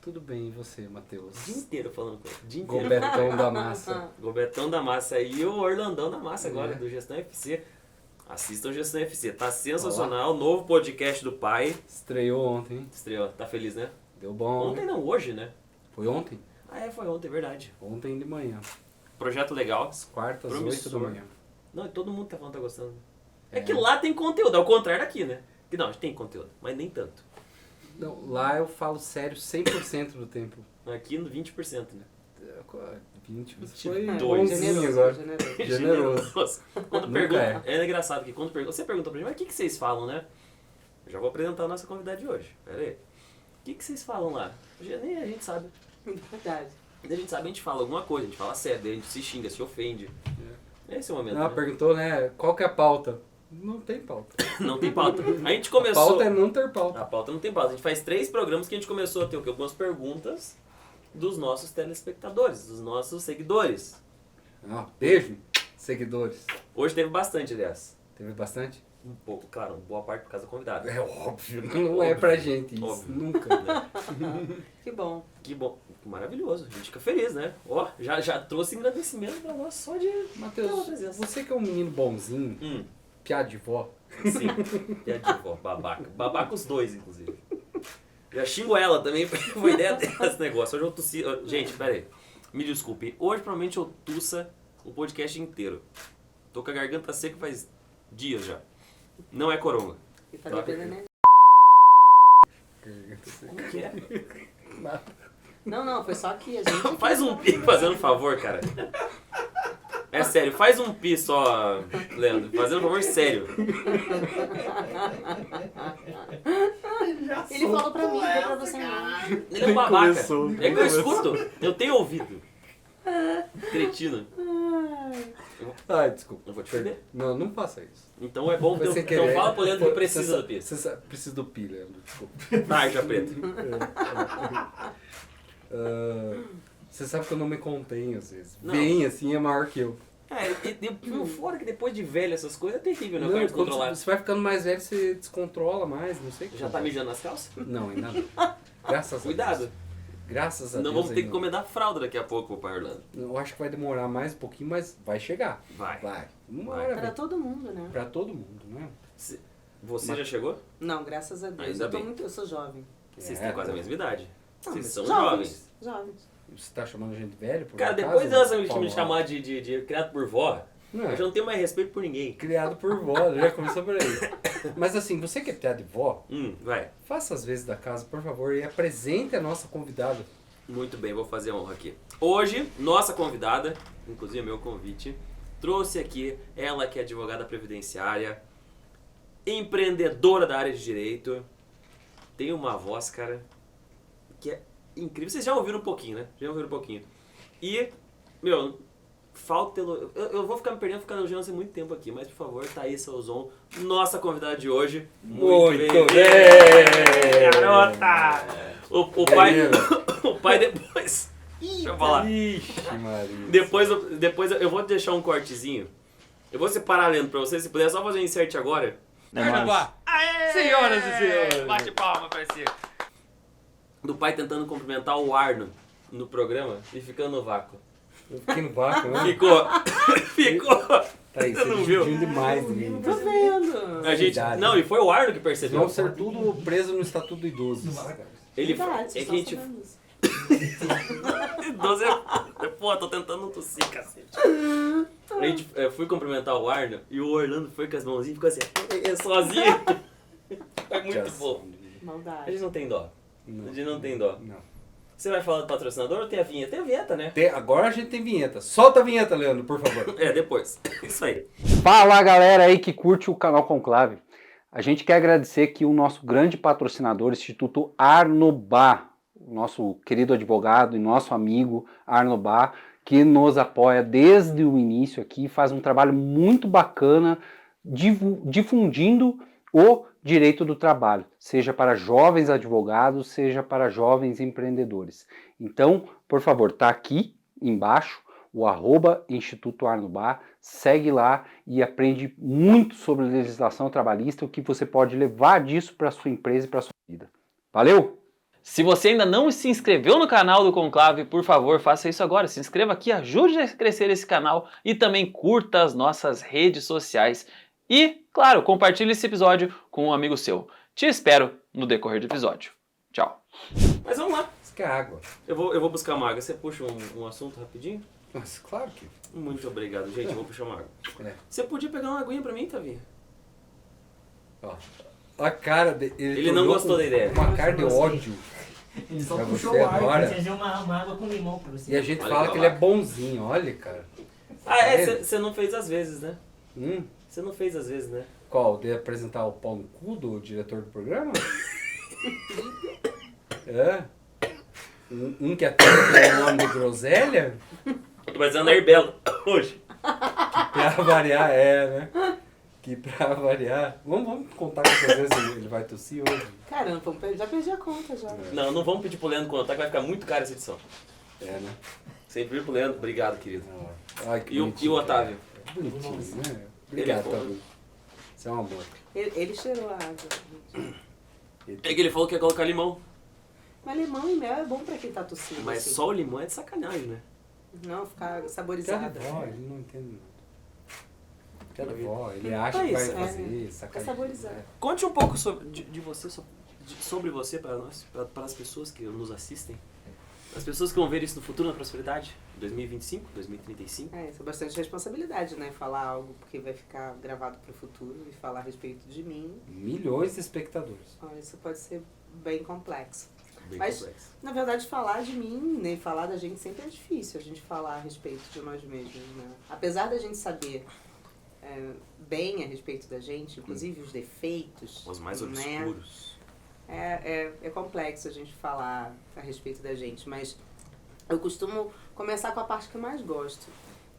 Tudo bem, e você, Matheus? O dia inteiro falando com ele. O dia inteiro. Gobetão da massa. Gobetão da massa e o Orlandão da massa agora, do Gestão FC. Assistam o Gestão FC, tá sensacional. Novo podcast do pai. Estreou ontem, hein? Estreou, tá feliz, né? Deu bom. Ontem não, hoje, né? Foi ontem? Foi ontem, verdade. Ontem de manhã. Projeto legal. Às quartas, Promissor. 8 da manhã. Não, e todo mundo tá falando que tá gostando. É que lá tem conteúdo, ao contrário daqui, né? Que não, a gente tem conteúdo, mas nem tanto. Não, lá eu falo sério 100% do tempo. Aqui no 20%, né? 20, você foi 22. bonzinho agora. Generoso. Generoso. Quando Nunca pergunta, é engraçado que quando pergunta, você perguntou pra mim, mas o que vocês falam, né? Eu já vou apresentar a nossa convidada de hoje. Pera aí. O que vocês falam lá? Nem a gente sabe. Verdade. A gente sabe, a gente fala alguma coisa, a gente fala sério, daí a gente se xinga, se ofende. Esse é o momento. Ela né? perguntou, né, qual que é a pauta? Não tem pauta. Não tem pauta. A gente A começou. pauta é não ter pauta. A pauta não tem pauta. A gente faz 3 programas que a gente começou a ter o quê? Algumas perguntas dos nossos telespectadores, dos nossos seguidores. Ah, beijo, seguidores. Hoje teve bastante, aliás. Teve bastante? Um pouco, claro, boa parte por causa da convidada. É óbvio, não é pra gente isso, Óbvio. nunca. Que bom. Que bom, maravilhoso. A gente fica feliz, né? Ó, já trouxe engrandecimento pra nós só de ter uma Matheus, presença. você que é um menino bonzinho, piada de vó, Sim, piadinha, ó, babaca. Babaca os dois, inclusive. Já xingo ela também, foi ideia desse negócio. Hoje eu tossi. Gente, pera aí. Me desculpe. Hoje provavelmente eu tussa o podcast inteiro. Tô com a garganta seca faz dias já. Não é coronga. E tá dependendo, né? Como que é? Não, foi só aqui. A gente... Faz um pi, fazendo um favor, cara. É sério, faz um pi só, Leandro. Fazendo um favor sério. Ele falou pra mim, não pra você não. Ele é um babaca. Começou. É que eu escuto. Eu tenho ouvido. Cretino. Ai, desculpa. Eu vou te fuder. Não, não faça isso. Então é bom. Foi sem Então querer. fala pro Leandro que Foi- precisa do você pi. precisa do pi, Leandro, desculpa. Tarja preta. Você sabe que eu não me contenho às vezes. Não. Bem assim é maior que eu. Fora que depois de velho essas coisas é terrível, né? O Não, cara quando descontrolado. você vai ficando mais velho, você descontrola mais, não sei o que. Já tá mijando nas calças? Não, ainda não. Graças a Cuidado. Deus. Graças a Senão Deus. vamos ter que ainda comer da fralda daqui a pouco, pai Orlando. não. Eu acho que vai demorar mais um pouquinho, mas vai chegar. Vai. Vai. Uma Vai. hora Pra vai. todo mundo, né? Pra todo mundo, né? Você já chegou? Não, graças a Deus. Ainda bem. Eu sou jovem. Vocês É, têm quase a mesma idade. Não, Vocês mas são jovens. jovens. Jovens. Você tá chamando a gente velho? Por Cara, acaso? depois dessa me Paulo? chamar de criado por vó, Não, eu já não tenho mais respeito por ninguém. criado por vó, já começou por aí. Mas assim, você que é piada de vó, Vai. faça as vezes da casa, por favor, e apresente a nossa convidada. Muito bem, vou fazer a honra aqui. Hoje, nossa convidada, inclusive meu convite, trouxe aqui ela que é advogada previdenciária, empreendedora da área de direito, tem uma voz, cara, que é incrível. Vocês já ouviram um pouquinho, né? Já ouviram um pouquinho. E, meu, falta eu vou ficar me perdendo, ficar elogiando você muito tempo aqui, mas por favor, Thaís Salzon, nossa convidada de hoje. Muito bem! Garota! O pai, o pai depois... Deixa eu falar. Ixi, Maria. Depois eu vou deixar um cortezinho. Eu vou separar, Leandro, pra você. Se puder só fazer um insert agora. Aê! Senhoras e senhores. Bate palma pra você. Do pai tentando cumprimentar o Arno no programa e ficando no vácuo. Eu fiquei no vácuo, né? Ficou. Ficou. Tá aí, Você você não viu? dividiu demais de mim. Tô vendo. A gente, Idade. não, e foi o Arno que percebeu. Vão ser tudo preso no Estatuto do Idoso. Ele Verdade, é vocês que a gente... estão sabendo disso. 12 Pô, tô tentando não tossir, cacete. A gente fui cumprimentar o Arno e o Orlando foi com as mãozinhas e ficou assim, sozinho. Foi muito bom. A Maldade. gente não tem dó. A gente não tem dó. Não. Você vai falar do patrocinador ou tem a vinheta? Tem a vinheta, né? Agora a gente tem vinheta. Solta a vinheta, Leandro, por favor. Depois. Isso aí. Fala galera aí que curte o canal Conclave. A gente quer agradecer aqui o nosso grande patrocinador, o Instituto Arnobá, o nosso querido advogado e nosso amigo Arnobá, que nos apoia desde o início aqui, faz um trabalho muito bacana difundindo o direito do trabalho, seja para jovens advogados, seja para jovens empreendedores. Então, por favor, tá aqui embaixo o @Instituto Arnobá, segue lá e aprende muito sobre legislação trabalhista, o que você pode levar disso para sua empresa e para sua vida. Valeu! Se você ainda não se inscreveu no canal do Conclave, por favor, faça isso agora. Se inscreva aqui, ajude a crescer esse canal e também curta as nossas redes sociais. E, claro, compartilhe esse episódio com um amigo seu. Te espero no decorrer do episódio. Tchau. Mas vamos lá. Isso que é água. Eu vou buscar uma água. Você puxa um assunto rapidinho? Mas claro que... Muito obrigado, gente. Eu vou puxar uma água. É. Você podia pegar uma aguinha pra mim, Tavinha? Ó, a cara dele. Ele não gostou da ideia. Uma cara de ódio. Ele só Pra puxou você o ar agora. pra trazer uma água com limão pra você. E a gente Olha fala que que ele é babaca. bonzinho. Olha, cara. Ah, Ele? você não fez às vezes, né? Hum? Você não fez às vezes, né? Qual? De apresentar o pau no cu do diretor do programa? É? Um que até tem o nome de groselha? Tô parecendo a Herbela hoje. Pra variar, né? Que pra variar... Vamos contar quantas vezes ele vai tossir hoje. Caramba, já perdi a conta já. Não vamos pedir pro Leandro contar que vai ficar muito caro essa edição. É, né? Sempre pedir pro Leandro. Obrigado, querido. Ai, que E o bonitinho, Otávio? cara. Bonitinho, né? Ele Obrigado, é fofo. Otávio. Você é um amor. Ele cheirou a água. É que ele falou que ia colocar limão. Mas limão e mel é bom pra quem tá tossindo. Mas assim. só o limão é de sacanagem, né? Não, ficar Cada saborizada. vó, ele não entende nada. Cada Maravilha. vó, ele acha que vai isso, fazer, É sacanagem. saborizado. Conte um pouco de você, sobre você para nós, para as pessoas que nos assistem. As pessoas que vão ver isso no futuro, na prosperidade, 2025, 2035. É, isso é bastante responsabilidade, né? Falar algo porque vai ficar gravado pro futuro e falar a respeito de mim. Milhões de espectadores. Olha, isso pode ser bem complexo. Bem Mas- complexo. Na verdade, falar de mim, nem falar da gente sempre é difícil, a gente falar a respeito de nós mesmos, né? Apesar da gente saber bem a respeito da gente, inclusive os defeitos, Os mais né? obscuros. É complexo a gente falar a respeito da gente, mas eu costumo começar com a parte que eu mais gosto,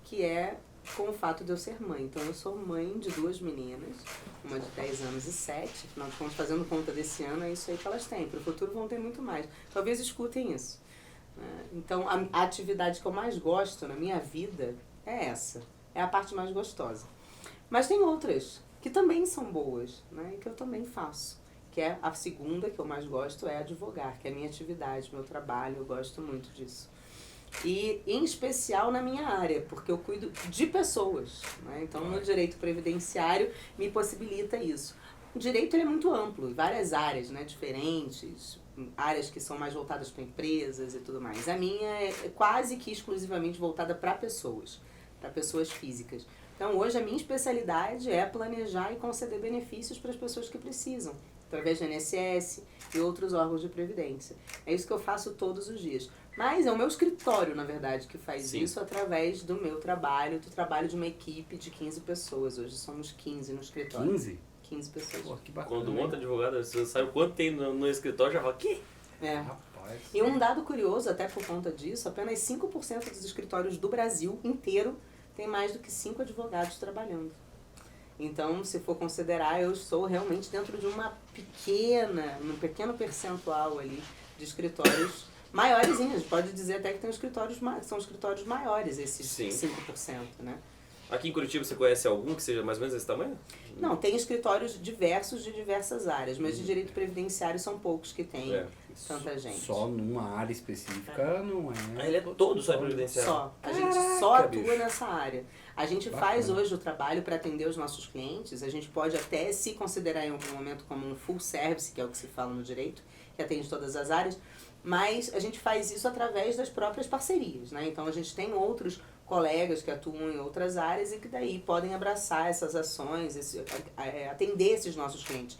que é com o fato de eu ser mãe. Então eu sou mãe de 2 meninas, uma de 10 anos e 7, afinal de contas, fazendo conta desse ano, é isso aí que elas têm. Para o futuro vão ter muito mais. Talvez escutem isso. Né? Então a atividade que eu mais gosto na minha vida é essa. É a parte mais gostosa. Mas tem outras que também são boas, né? E que eu também faço. Que é a segunda que eu mais gosto é advogar, que é a minha atividade, meu trabalho, eu gosto muito disso. E em especial na minha área, porque eu cuido de pessoas, né? Então no direito previdenciário me possibilita isso. O direito ele é muito amplo, em várias áreas, né, diferentes, áreas que são mais voltadas para empresas e tudo mais. A minha é quase que exclusivamente voltada para pessoas físicas. Então hoje a minha especialidade é planejar e conceder benefícios para as pessoas que precisam, através do INSS e outros órgãos de previdência. É isso que eu faço todos os dias. Mas é o meu escritório, na verdade, que faz Sim. isso através do meu trabalho, do trabalho de uma equipe de 15 pessoas. Hoje somos 15 no escritório. 15? 15 pessoas. Pô, que bacana. Quando um monte de advogado, você sabe o quanto tem no escritório, já fala, que? É. Rapaz. E um dado curioso, até por conta disso, apenas 5% dos escritórios do Brasil inteiro tem mais do que 5 advogados trabalhando. Então, se for considerar, eu estou realmente dentro de um pequeno percentual ali de escritórios maiores. A gente pode dizer até que tem são escritórios maiores, esses Sim. 5%, né? Aqui em Curitiba você conhece algum que seja mais ou menos desse tamanho? Não, tem escritórios diversos de diversas áreas, mas de direito previdenciário são poucos que têm É. tanta gente. Só numa área específica não é. Ah, ele é todo só previdenciário. Só. A gente Caraca, só atua bicho. nessa área. A gente Bacana. faz hoje o trabalho para atender os nossos clientes. A gente pode até se considerar em algum momento como um full service, que é o que se fala no direito, que atende todas as áreas. Mas a gente faz isso através das próprias parcerias, né? Então a gente tem outros colegas que atuam em outras áreas e que daí podem abraçar essas ações, atender esses nossos clientes.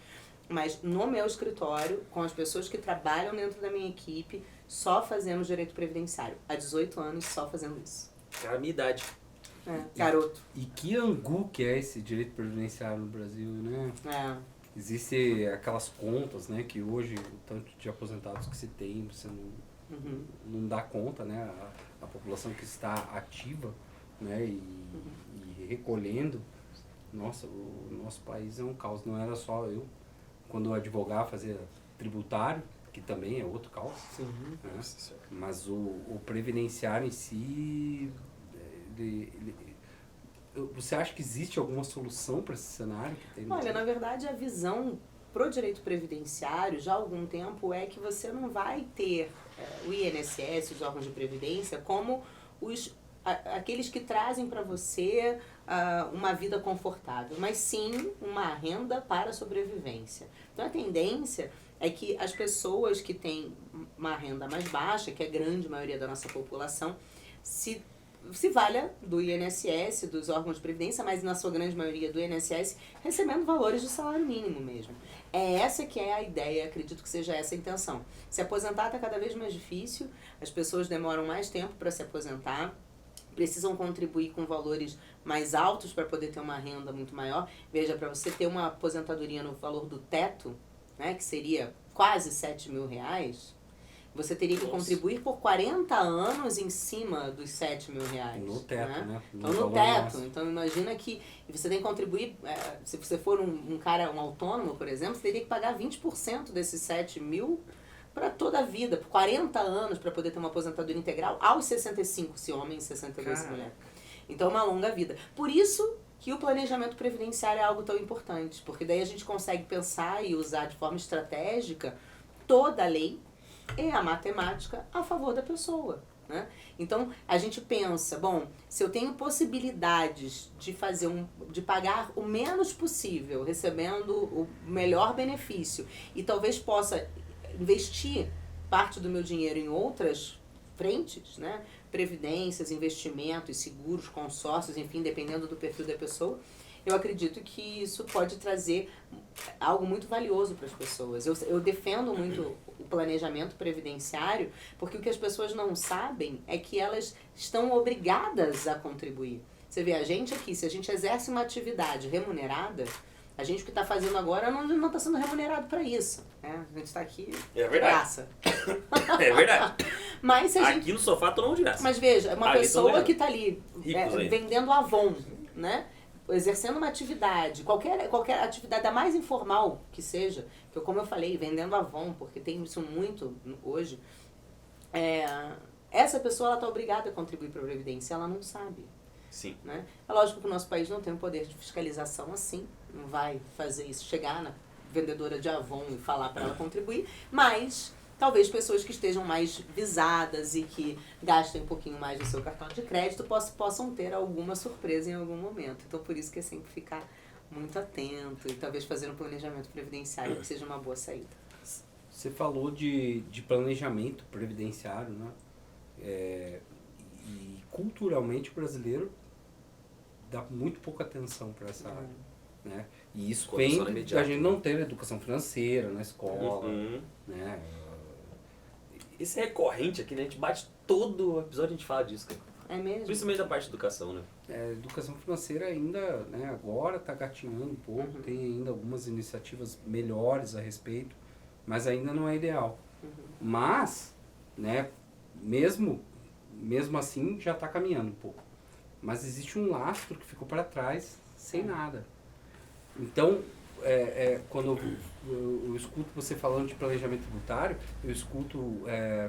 Mas no meu escritório, com as pessoas que trabalham dentro da minha equipe, só fazemos direito previdenciário. Há 18 anos só fazendo isso. Cara, a minha idade. Garoto. E que angu que é esse direito previdenciário no Brasil, né? Existem aquelas contas, né, que hoje o tanto de aposentados que se tem, você não dá conta, né? A população que está ativa, né, e recolhendo. Nossa, o nosso país é um caos. Não era só eu, quando eu advogava, fazia tributário, que também é outro caos. Né? Mas o previdenciário em si, você acha que existe alguma solução para esse cenário que tem? Olha, na verdade, a visão pro direito previdenciário já há algum tempo é que você não vai ter o INSS, os órgãos de previdência, como aqueles que trazem para você uma vida confortável, mas sim uma renda para a sobrevivência. Então a tendência é que as pessoas que têm uma renda mais baixa, que é a grande maioria da nossa população, se valha do INSS, dos órgãos de previdência, mas na sua grande maioria do INSS, recebendo valores de salário mínimo mesmo. É essa que é a ideia, acredito que seja essa a intenção. Se aposentar está cada vez mais difícil, as pessoas demoram mais tempo para se aposentar, precisam contribuir com valores mais altos para poder ter uma renda muito maior. Veja, para você ter uma aposentadoria no valor do teto, né, que seria quase R$7 mil, você teria que contribuir por 40 anos em cima dos R$7 mil. No teto, né? Então, no teto. Então, imagina que você tem que contribuir, se você for um autônomo, por exemplo, você teria que pagar 20% desses R$7 mil para toda a vida, por 40 anos, para poder ter uma aposentadoria integral, aos 65, se homem, e 62 se mulher. Então, é uma longa vida. Por isso que o planejamento previdenciário é algo tão importante, porque daí a gente consegue pensar e usar de forma estratégica toda a lei e a matemática a favor da pessoa, né? Então, a gente pensa, bom, se eu tenho possibilidades de pagar o menos possível, recebendo o melhor benefício, e talvez possa investir parte do meu dinheiro em outras frentes, né? Previdências, investimentos, seguros, consórcios, enfim, dependendo do perfil da pessoa, eu acredito que isso pode trazer algo muito valioso para as pessoas. Eu defendo muito o planejamento previdenciário, porque o que as pessoas não sabem é que elas estão obrigadas a contribuir. Você vê, a gente aqui, se a gente exerce uma atividade remunerada, a gente que está fazendo agora não está sendo remunerado para isso, né? A gente está aqui de graça. É verdade. Mas se a gente... Aqui no sofá todo mundo de graça. Mas veja, uma pessoa que está ali vendendo Avon, né? Exercendo uma atividade, qualquer atividade, a mais informal que seja, que como eu falei, vendendo Avon, porque tem isso muito hoje, essa pessoa ela está obrigada a contribuir para a Previdência, ela não sabe. Sim. Né? É lógico que o nosso país não tem um poder de fiscalização assim, não vai fazer isso, chegar na vendedora de Avon e falar para ela contribuir, mas talvez pessoas que estejam mais visadas e que gastem um pouquinho mais do seu cartão de crédito possam ter alguma surpresa em algum momento. Então, por isso que é sempre ficar muito atento e talvez fazer um planejamento previdenciário que seja uma boa saída. Você falou de planejamento previdenciário, né? E culturalmente o brasileiro dá muito pouca atenção para essa área, né? E isso vem a gente não ter educação financeira na escola, né? Isso é recorrente aqui, né? A gente bate todo episódio, a gente fala disso, cara. É mesmo? Principalmente da parte de educação, né? Educação financeira ainda, né, agora está gatinhando um pouco, tem ainda algumas iniciativas melhores a respeito, mas ainda não é ideal. Mas, né, mesmo assim já está caminhando um pouco. Mas existe um lastro que ficou para trás sem nada. Então, quando eu escuto você falando de planejamento tributário, eu escuto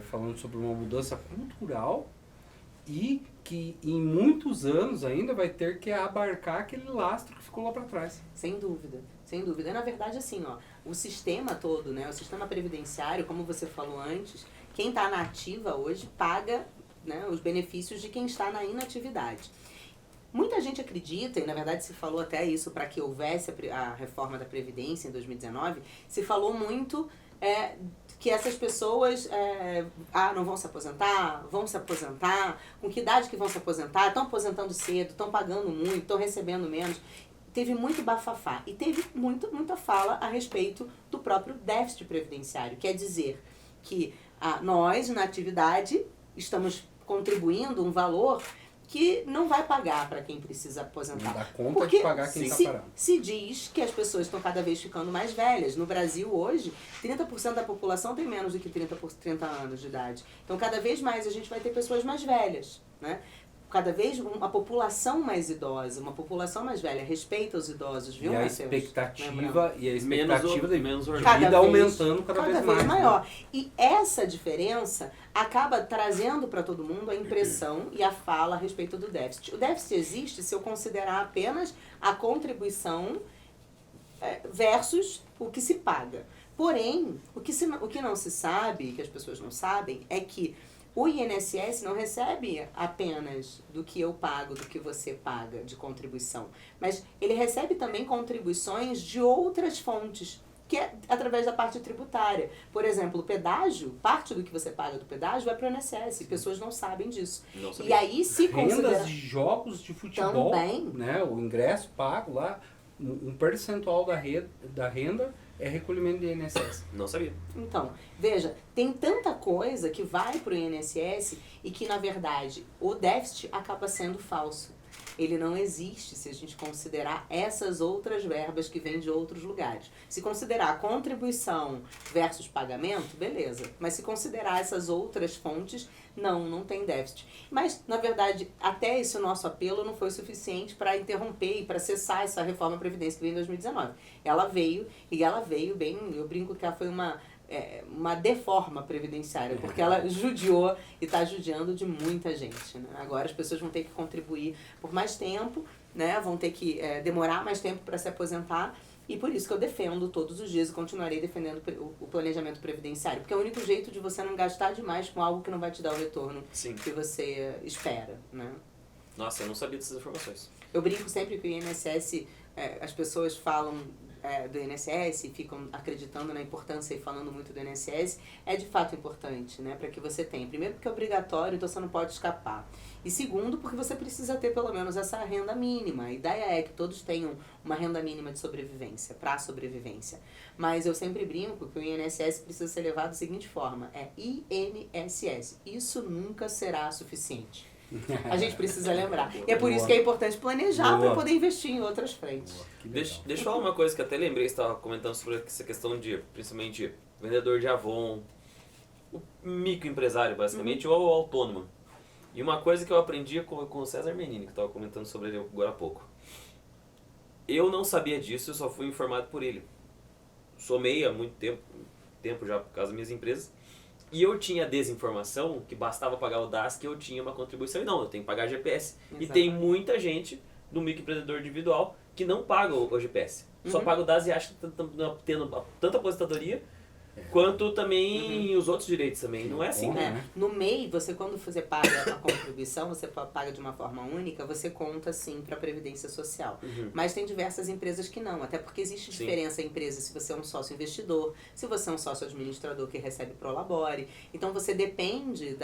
falando sobre uma mudança cultural e que em muitos anos ainda vai ter que abarcar aquele lastro que ficou lá para trás. Sem dúvida, sem dúvida. Na verdade, assim, ó, o sistema todo, né, o sistema previdenciário, como você falou antes, quem está na ativa hoje paga, né, os benefícios de quem está na inatividade. Muita gente acredita, e na verdade se falou até isso para que houvesse a reforma da Previdência em 2019, se falou muito que essas pessoas não vão se aposentar, com que idade que vão se aposentar, estão aposentando cedo, estão pagando muito, estão recebendo menos. Teve muito bafafá e teve muita fala a respeito do próprio déficit previdenciário, quer dizer que nós, na atividade, estamos contribuindo um valor que não vai pagar para quem precisa aposentar. Não dá conta porque de pagar quem está parado. Se diz que as pessoas estão cada vez ficando mais velhas. No Brasil, hoje, 30% da população tem menos do que 30 anos de idade. Então, cada vez mais a gente vai ter pessoas mais velhas, né? Cada vez uma população mais idosa, uma população mais velha. Respeita os idosos, viu, E a Matheus? expectativa menos de vida aumentando cada vez mais. Maior. Né? E essa diferença acaba trazendo para todo mundo a impressão e a fala a respeito do déficit. O déficit existe se eu considerar apenas a contribuição versus o que se paga. Porém, o que não se sabe, que as pessoas não sabem, é que o INSS não recebe apenas do que eu pago, do que você paga de contribuição, mas ele recebe também contribuições de outras fontes, que é através da parte tributária. Por exemplo, o pedágio, parte do que você paga do pedágio vai para o INSS, pessoas não sabem disso. Não E sabia. aí se considera... Rendas de jogos de futebol, Também. né? O ingresso pago lá, um percentual da renda é recolhimento de INSS. Não sabia. Então, veja, tem tanta coisa que vai para o INSS e que, na verdade, o déficit acaba sendo falso. Ele não existe se a gente considerar essas outras verbas que vêm de outros lugares. Se considerar contribuição versus pagamento, beleza. Mas se considerar essas outras fontes, não tem déficit. Mas, na verdade, até esse nosso apelo não foi suficiente para interromper e para cessar essa reforma Previdência que veio em 2019. Ela veio bem, eu brinco que ela foi uma deforma previdenciária, porque ela judiou e está judiando de muita gente, né? Agora as pessoas vão ter que contribuir por mais tempo, né? Vão ter que demorar mais tempo para se aposentar, e por isso que eu defendo todos os dias e continuarei defendendo o planejamento previdenciário, porque é o único jeito de você não gastar demais com algo que não vai te dar o retorno Sim. que você espera, né? Nossa, eu não sabia dessas informações. Eu brinco sempre que o INSS, as pessoas falam do INSS e ficam acreditando na importância e falando muito do INSS, é de fato importante, né, para que você tenha. Primeiro porque é obrigatório, então você não pode escapar. E segundo porque você precisa ter pelo menos essa renda mínima. A ideia é que todos tenham uma renda mínima de sobrevivência, para sobrevivência. Mas eu sempre brinco que o INSS precisa ser levado da seguinte forma, é INSS. Isso nunca será suficiente. A gente precisa lembrar. E é por isso que é importante planejar para poder investir em outras frentes. Deixa eu falar uma coisa que eu até lembrei, você estava comentando sobre essa questão de, principalmente, vendedor de Avon, o microempresário, basicamente, ou o autônomo. E uma coisa que eu aprendi com o César Menini, que estava comentando sobre ele agora há pouco. Eu não sabia disso, eu só fui informado por ele. Somei há muito tempo já por causa das minhas empresas. E eu tinha desinformação que bastava pagar o DAS, que eu tinha uma contribuição. E não, eu tenho que pagar GPS. Exatamente. E tem muita gente do microempreendedor individual que não paga o GPS. Só paga o DAS e acha que está tendo tanta aposentadoria quanto também os outros direitos também. Não é assim, né? No MEI, você quando você paga a contribuição, você paga de uma forma única, você conta sim para a Previdência Social. Mas tem diversas empresas que não, até porque existe diferença em empresa se você é um sócio investidor, se você é um sócio administrador que recebe Prolabore. Então você depende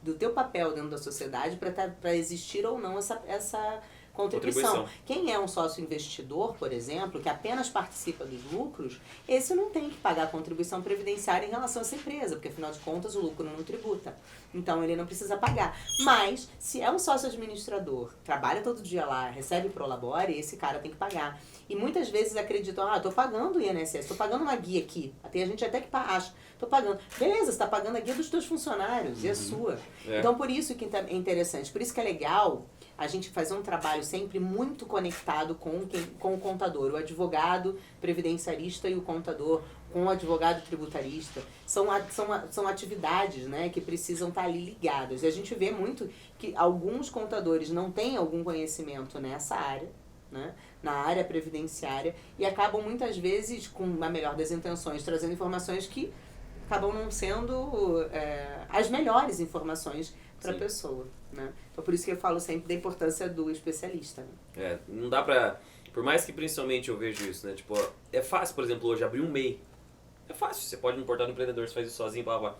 do teu papel dentro da sociedade para existir ou não essa contribuição. Quem é um sócio investidor, por exemplo, que apenas participa dos lucros, esse não tem que pagar a contribuição previdenciária em relação a essa empresa, porque afinal de contas o lucro não tributa. Então ele não precisa pagar. Mas, se é um sócio administrador, trabalha todo dia lá, recebe Prolabore, esse cara tem que pagar. E muitas vezes acreditam, estou pagando o INSS, estou pagando uma guia aqui. Tem gente até que acha, estou pagando. Beleza, você está pagando a guia dos teus funcionários, e a sua. Então por isso que é interessante, por isso que é legal a gente fazer um trabalho sempre muito conectado com o contador, o advogado previdenciarista e o contador com o advogado tributarista. São atividades, né, que precisam estar ali ligadas. E a gente vê muito que alguns contadores não têm algum conhecimento nessa área, né, na área previdenciária, e acabam muitas vezes, com a melhor das intenções, trazendo informações que acabam não sendo as melhores informações para a pessoa, né? Então por isso que eu falo sempre da importância do especialista, né? Não dá pra... Por mais que principalmente eu vejo isso, né? Tipo, é fácil, por exemplo, hoje abrir um MEI. É fácil, você pode ir no portal do empreendedor, você faz isso sozinho, blá blá.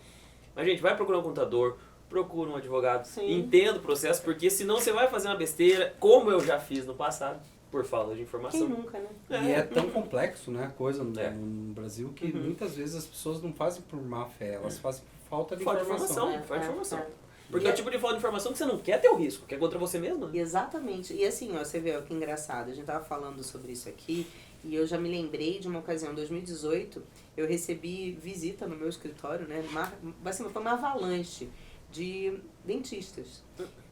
Mas gente, vai procurar um contador, procura um advogado, entenda o processo, porque senão você vai fazer uma besteira, como eu já fiz no passado, por falta de informação. Quem nunca, né? E é tão complexo, né, a coisa no Brasil, que muitas vezes as pessoas não fazem por má fé, elas fazem por falta de informação. Falta de informação. Porque é o tipo de falta de informação que você não quer ter o risco, que é contra você mesmo. Né? Exatamente. E assim, ó, você vê, ó, que engraçado, a gente tava falando sobre isso aqui, e eu já me lembrei de uma ocasião, em 2018, eu recebi visita no meu escritório, né, foi uma avalanche de dentistas.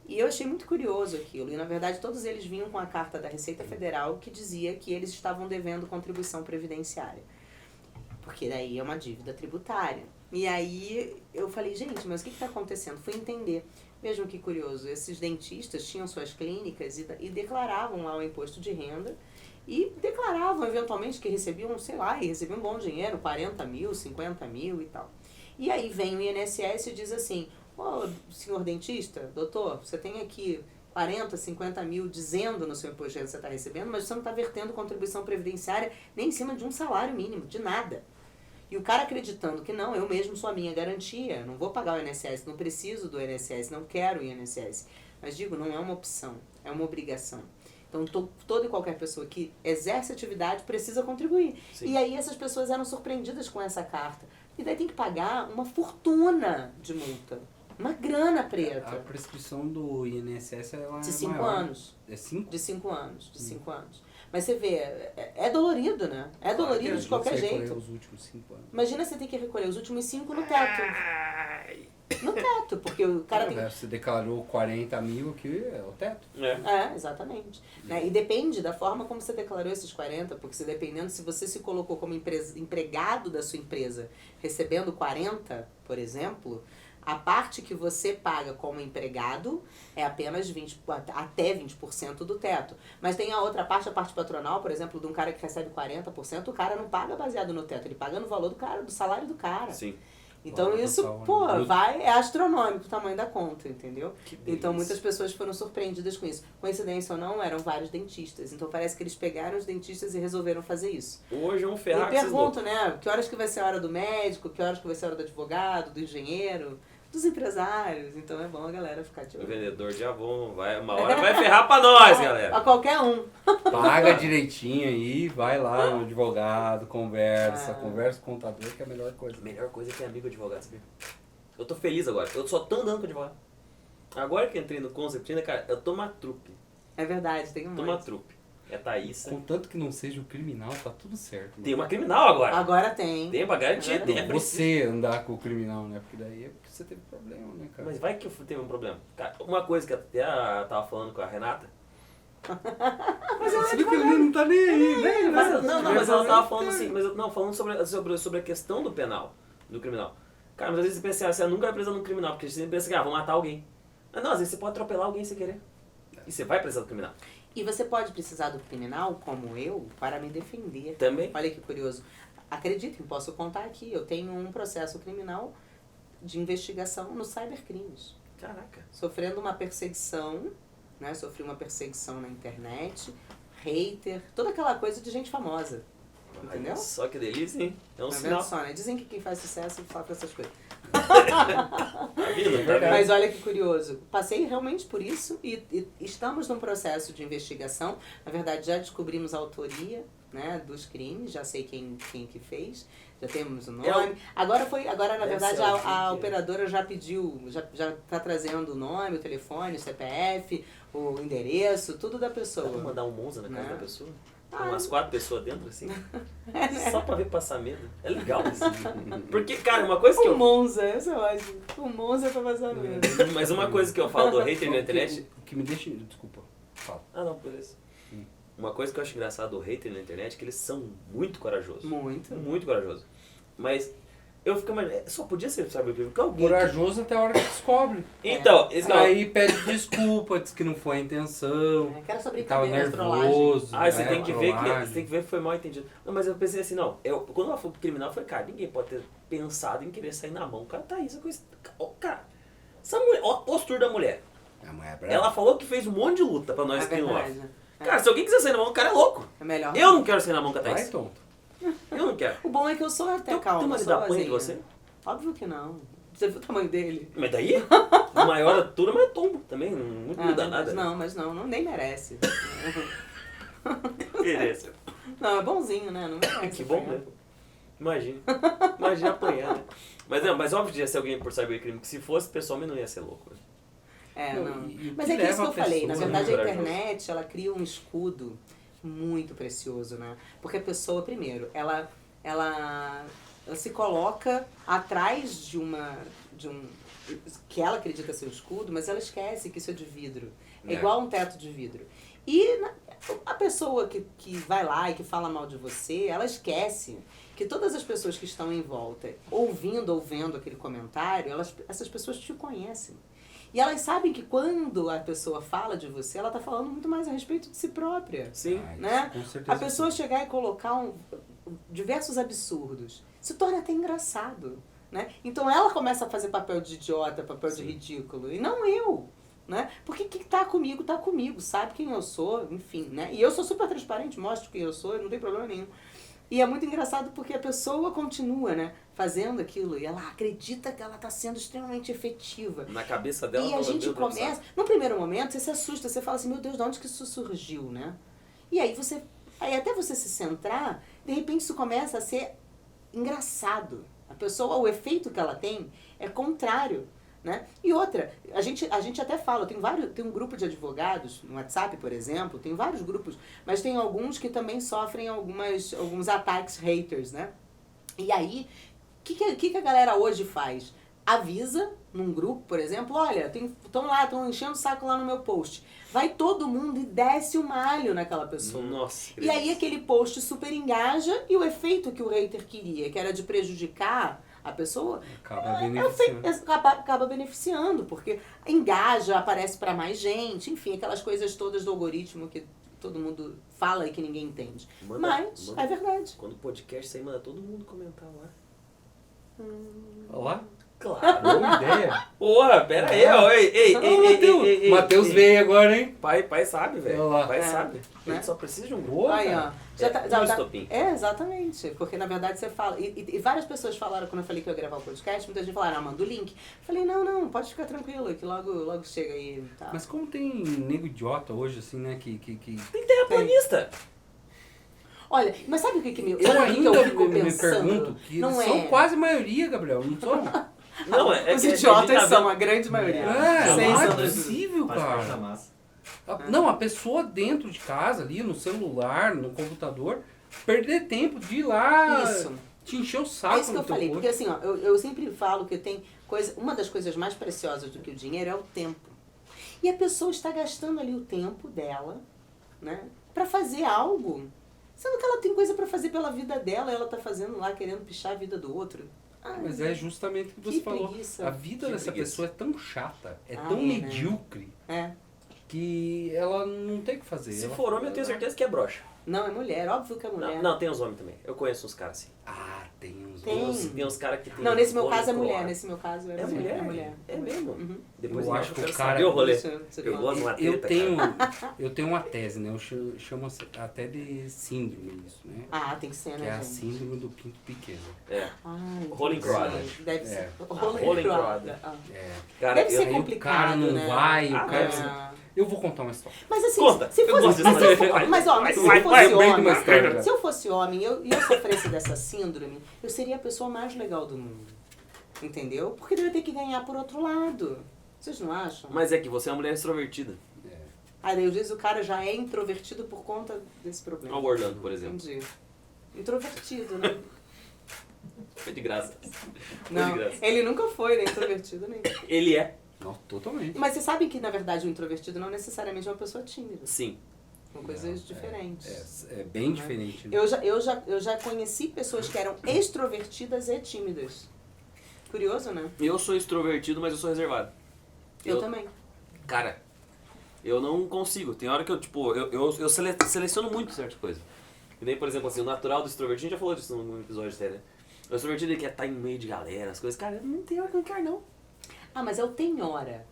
E eu achei muito curioso aquilo, e na verdade todos eles vinham com a carta da Receita Federal que dizia que eles estavam devendo contribuição previdenciária. Porque daí é uma dívida tributária. E aí eu falei, gente, mas o que está acontecendo? Fui entender. Vejam que curioso, esses dentistas tinham suas clínicas e declaravam lá o imposto de renda e declaravam eventualmente que recebiam, sei lá, e recebiam um bom dinheiro, 40 mil, 50 mil e tal. E aí vem o INSS e diz assim, senhor dentista, doutor, você tem aqui 40, 50 mil dizendo no seu imposto que você está recebendo, mas você não está vertendo contribuição previdenciária nem em cima de um salário mínimo, de nada. E o cara acreditando que não, eu mesmo sou a minha garantia, não vou pagar o INSS, não preciso do INSS, não quero o INSS. Mas digo, não é uma opção, é uma obrigação. Então, toda e qualquer pessoa que exerce atividade precisa contribuir. Sim. E aí essas pessoas eram surpreendidas com essa carta. E daí tem que pagar uma fortuna de multa. Uma grana preta. A prescrição do INSS ela de é 5 maior. anos. É 5? De 5 anos. De 5 anos. Mas você vê, é dolorido, né? É dolorido de qualquer jeito. Os últimos 5 anos. Imagina você ter que recolher os últimos 5 no teto. No teto, porque o cara tem... Você declarou 40 mil aqui, é o teto. Exatamente. Né? E depende da forma como você declarou esses 40, porque se dependendo, se você se colocou como empregado da sua empresa recebendo 40, por exemplo, a parte que você paga como empregado é apenas até 20% do teto. Mas tem a outra parte, a parte patronal, por exemplo, de um cara que recebe 40%, o cara não paga baseado no teto, ele paga no valor do salário do cara. Sim. Então isso, é astronômico o tamanho da conta, entendeu? Então muitas pessoas foram surpreendidas com isso. Coincidência ou não, eram vários dentistas. Então parece que eles pegaram os dentistas e resolveram fazer isso. Hoje é um ferrar. Eu pergunto, né? Que horas que vai ser a hora do médico? Que horas que vai ser a hora do advogado, do engenheiro? Dos empresários, então é bom a galera ficar de olho. O vendedor de Avon, uma hora vai ferrar pra nós, galera. Pra qualquer um. Paga direitinho aí, vai lá no advogado, conversa com o contador, que é a melhor coisa. A melhor coisa é ter amigo advogado, sabia? Eu tô feliz agora, eu só tô andando com advogado. Agora que entrei no Conceptina, cara, eu tô uma trupe. É verdade, tem um Tô uma trupe. É a Thaísa. Contanto que não seja o criminal, tá tudo certo. Tem uma criminal agora. Agora tem. Tem pra garantir. Não, você andar com o criminal, né? Porque daí é porque você teve problema, né, cara? Mas vai que eu teve um problema. Cara, uma coisa que até eu tava falando com a Renata. Mas você viu que ele não tá nem aí, né? Mas ela tava falando assim, falando sobre a questão do penal, do criminal. Cara, mas às vezes você pensa assim, você nunca vai precisar de um criminal, porque você pensa que vou matar alguém. Mas não, às vezes você pode atropelar alguém sem querer. E você vai precisar do criminal. E você pode precisar do criminal, como eu, para me defender. Também. Olha que curioso. Acreditem, posso contar aqui. Eu tenho um processo criminal de investigação no cybercrimes. Caraca. Sofrendo uma perseguição, né? Sofri uma perseguição na internet, hater, toda aquela coisa de gente famosa. Entendeu? Só que delícia, hein? É um sinal. Só, né? Dizem que quem faz sucesso fala com essas coisas. Mas olha que curioso. Passei realmente por isso e estamos num processo de investigação. Na verdade, já descobrimos a autoria, né, dos crimes, já sei quem que fez, já temos o nome. Agora, na verdade, a operadora já pediu, já está trazendo o nome, o telefone, o CPF, o endereço, tudo da pessoa. Dá pra mandar um Monza na casa da pessoa? Ah, umas 4 pessoas dentro, assim. Só pra ver passar medo. É legal isso. Porque, cara, uma coisa que O Monza, essa é ótimo. O Monza é pra passar medo. Mas uma coisa que eu falo do hater na internet... O que me deixa... Desculpa. Fala. Ah, não, beleza. Uma coisa que eu acho engraçado do hater na internet é que eles são muito corajosos. Muito. Muito corajosos. Mas... eu fico imaginando, só podia ser, sabe, porque alguém... corajoso até a hora que descobre. Então, aí pede desculpa, diz que não foi a intenção. Aquela só tava brincadeira, nervoso. Você tem que ver que foi mal entendido. Não, mas eu pensei assim, quando ela foi pro criminal, eu falei, cara, ninguém pode ter pensado em querer sair na mão. Cara, Thaísa, cara, essa mulher, ó a postura da mulher. A mulher é brava. Ela falou que fez um monte de luta pra nós aqui no off. né? Cara, se alguém quiser sair na mão, o cara é louco. É melhor. Eu não quero sair na mão com a Thaísa. Vai, tonto. Eu não quero. O bom é que eu sou até calma. Tem marido da apanha de você? Óbvio que não. Você viu o tamanho dele? Mas daí? Maior altura, mas tombo também. Não muda nada. Mas não, nem merece. Merece. Não, é bonzinho, né? Não merece. Que bom, né? Imagina apanhar, né? Mas óbvio que ia ser alguém por cybercrime, que se fosse pessoalmente não ia ser louco. Né? Não. Mas é que isso que eu falei. Na verdade, a internet, ela cria um escudo muito precioso, né? Porque a pessoa, primeiro, ela se coloca atrás de um que ela acredita ser o escudo, mas ela esquece que isso é de vidro. É igual um teto de vidro. E a pessoa que vai lá e que fala mal de você, ela esquece que todas as pessoas que estão em volta, ouvindo ou vendo aquele comentário, essas pessoas te conhecem. E elas sabem que quando a pessoa fala de você, ela tá falando muito mais a respeito de si própria. Sim. Né? Com certeza. A pessoa chegar e colocar diversos absurdos se torna até engraçado. Né? Então ela começa a fazer papel de idiota, papel de ridículo, e não eu. Né? Porque quem tá comigo, sabe quem eu sou, enfim. Né? E eu sou super transparente, mostro quem eu sou, não tem problema nenhum. E é muito engraçado porque a pessoa continua, né, fazendo aquilo e ela acredita que ela está sendo extremamente efetiva. Na cabeça dela... E a gente começa... No primeiro momento, você se assusta, você fala assim, meu Deus, de onde que isso surgiu, né? E aí até você se centrar, de repente isso começa a ser engraçado. A pessoa, o efeito que ela tem é contrário. Né? E outra, a gente até fala, tem um grupo de advogados, no WhatsApp, por exemplo, tem vários grupos, mas tem alguns que também sofrem alguns ataques haters, né? E aí, o que a galera hoje faz? Avisa num grupo, por exemplo, olha, estão enchendo o saco lá no meu post. Vai todo mundo e desce o malho naquela pessoa. Nossa. E aí aquele post super engaja e o efeito que o hater queria, que era de prejudicar a pessoa, acaba beneficiando, porque engaja, aparece para mais gente, enfim, aquelas coisas todas do algoritmo que todo mundo fala e que ninguém entende. Mas é verdade. Quando o podcast sair, manda todo mundo comentar lá. Olha lá. Claro. Boa ideia. Porra, pera aí, ó. Ei. Matheus veio agora, hein? Pai sabe, velho. Olha lá. Pai sabe. Né? A gente só precisa de um Boa, Aí, cara. ó. Já tá, estopim. Exatamente. Porque, na verdade, você fala... E várias pessoas falaram, quando eu falei que eu ia gravar o podcast, muita gente falaram, manda o link. Eu falei, não, pode ficar tranquilo, que logo chega aí. Tá. Mas como tem nego idiota hoje, assim, né, que... Tem terraplanista. Olha, mas sabe o que me... Eu ainda fico me pensando? pergunto que Não são é. quase maioria, Gabriel, não são? Não, Os idiotas são a grande maioria. É, não é Sem possível, Faz parte da cara. massa. Não, a pessoa dentro de casa, ali, no celular, no computador, perder tempo de ir lá Isso. te encher o saco. É isso que eu no teu falei, post. porque assim, ó, eu sempre falo que uma das coisas mais preciosas do que o dinheiro é o tempo. E a pessoa está gastando ali o tempo dela, né, pra fazer algo, sendo que ela tem coisa pra fazer pela vida dela, e ela tá fazendo lá, querendo pichar a vida do outro. Ai, Mas é justamente o que você falou. preguiça. A vida Que dessa preguiça. pessoa é tão chata, é Ah, tão é, né? medíocre, É. que ela não tem o que fazer. Se Ela- for homem, eu tenho certeza que é broxa. Não, é mulher, óbvio que é mulher. Não, tem uns homens também. Eu conheço uns caras assim. Ah, tem uns... Tem. Tem uns caras que tem... Não, nesse meu rolê caso é mulher, colado. nesse meu caso É mulher? É mulher. É mesmo? Uhum. Depois Eu eu acho que quero o cara- saber o rolê. Isso, você Eu fala. gosto de uma Eu treta, tenho, cara. eu tenho uma tese, né? Eu chamo até de síndrome isso, né? Ah, tem que ser, Que né, é a gente? síndrome do pinto pequeno. É. Ah, Rolling entendi. croada. Deve ser. É. Rolling croada. Ah. É. Cara, Deve ser Aí complicado, o cara não né? vai, Ah, o cara... deve ser. É. Eu vou contar uma história. Mas assim, Conta. se Eu fosse, gosto mas, dessa se história. for- mas ó, mas se Vai, eu vai, fosse bem de homem, uma história. se eu fosse homem e eu sofresse dessa síndrome, eu seria a pessoa mais legal do mundo. Entendeu? Porque eu ia ter que ganhar por outro lado. Vocês não acham? Mas é que você é uma mulher extrovertida. Aí às vezes o cara já é introvertido por conta desse problema. Olha o Orlando, por exemplo. Entendi. Introvertido, né? Foi de graça. Foi de Não, graça. ele nunca foi, né? Introvertido nem. Ele é. Não, totalmente. Mas você sabe que, na verdade, o introvertido não necessariamente é uma pessoa tímida. Sim. São coisas diferentes. É bem diferente. Né? Eu já conheci pessoas que eram extrovertidas e tímidas. Curioso, né? Eu sou extrovertido, mas eu sou reservado. Eu também. Cara, eu não consigo. Tem hora que eu, tipo, eu seleciono muito certas coisas. E daí, por exemplo, assim, o natural do extrovertido, a gente já falou disso num episódio sério, né? O extrovertido ele quer estar em meio de galera, as coisas. Cara, não tem hora que eu não quero, não. Ah, mas eu tenho hora.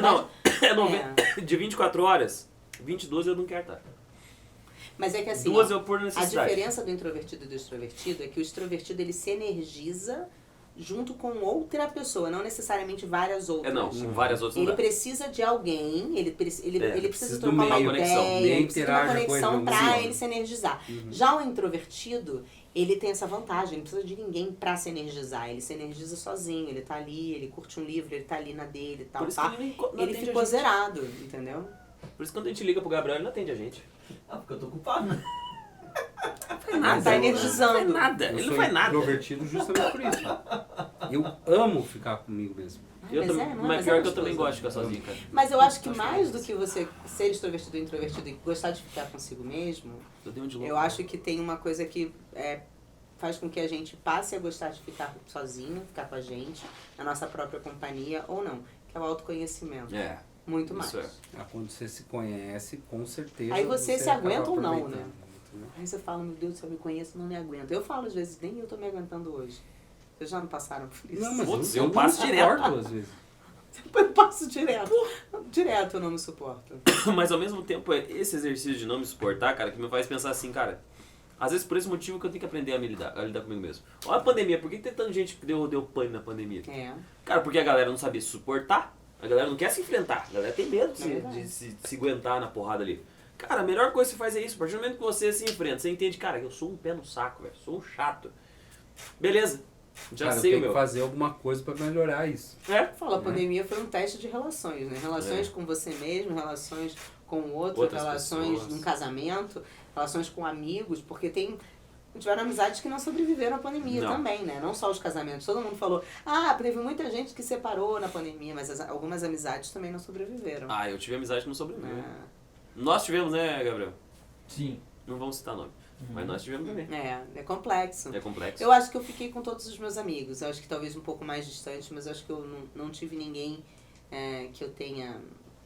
Não, é 90, de 24 horas, 22 eu não quero estar. Mas é que assim, Duas ó, eu por a necessidade. diferença do introvertido e do extrovertido é que o extrovertido ele se energiza junto com outra pessoa, não necessariamente várias outras. Não, com várias outras não Ele dá. precisa de alguém, ele precisa precisa trocar do uma meio, conexão. ideia, Ninguém ele precisa de uma interage com ele, conexão não pra funciona. ele se energizar. Já o introvertido, ele tem essa vantagem, ele não precisa de ninguém pra se energizar, ele se energiza sozinho, ele tá ali, ele curte um livro, ele tá ali na dele e tal, Por isso tá? que ele não Ele atende ficou a gente. zerado, entendeu? Por isso que quando a gente liga pro Gabriel, ele não atende a gente. Ah, porque eu tô ocupado, né? Mas tá eu- energizando. Não faz nada, Eu ele não sou faz nada. introvertido justamente por isso. Eu amo ficar comigo mesmo. Eu Mas também, é, não é? mas Mas pior é que eu também gostoso. gosto de ficar sozinho, cara. Mas eu acho que Acho mais que é do que você ser extrovertido ou introvertido e gostar de ficar consigo mesmo, Eu dei um de louco. eu acho que tem uma coisa que faz com que a gente passe a gostar de ficar sozinho, ficar com a gente, na nossa própria companhia ou não, que é o autoconhecimento. Muito mais. Quando você se conhece, com certeza. Aí você se aguenta acaba ou não, né? aproveitando, entendeu? Aí você fala, meu Deus, se eu me conheço, não me aguento. Eu falo às vezes, nem eu tô me aguentando hoje. Vocês já não passaram por isso? Não, mas Putz, eu eu passo não direto. suporto, às vezes. Eu passo direto. Direto eu não me suporto. Mas ao mesmo tempo, é esse exercício de não me suportar, cara, que me faz pensar assim, cara, às vezes por esse motivo que eu tenho que aprender a lidar comigo mesmo. Olha a pandemia, por que tem tanta gente que deu pane na pandemia? Cara, porque a galera não sabia se suportar, a galera não quer se enfrentar, a galera tem medo de se aguentar na porrada ali. Cara, a melhor coisa que você faz é isso, a partir do momento que você se enfrenta, você entende, cara, eu sou um pé no saco, velho, sou um chato. Beleza, já Cara, sei eu o tenho meu. que fazer alguma coisa pra melhorar isso. Fala, a pandemia foi um teste de relações, né? Relações com você mesmo, relações com o outro, Outras relações pessoas. num casamento, relações com amigos, porque tiveram amizades que não sobreviveram à pandemia também, né? Não só os casamentos. Todo mundo falou, teve muita gente que separou na pandemia, mas algumas amizades também não sobreviveram. Eu tive amizade que não sobreviveu. Nós tivemos, né, Gabriel? Sim. Não vamos citar nome. Mas nós tivemos também. É complexo. É complexo. Eu acho que eu fiquei com todos os meus amigos. Eu acho que talvez um pouco mais distante, mas eu acho que eu não tive ninguém que eu tenha,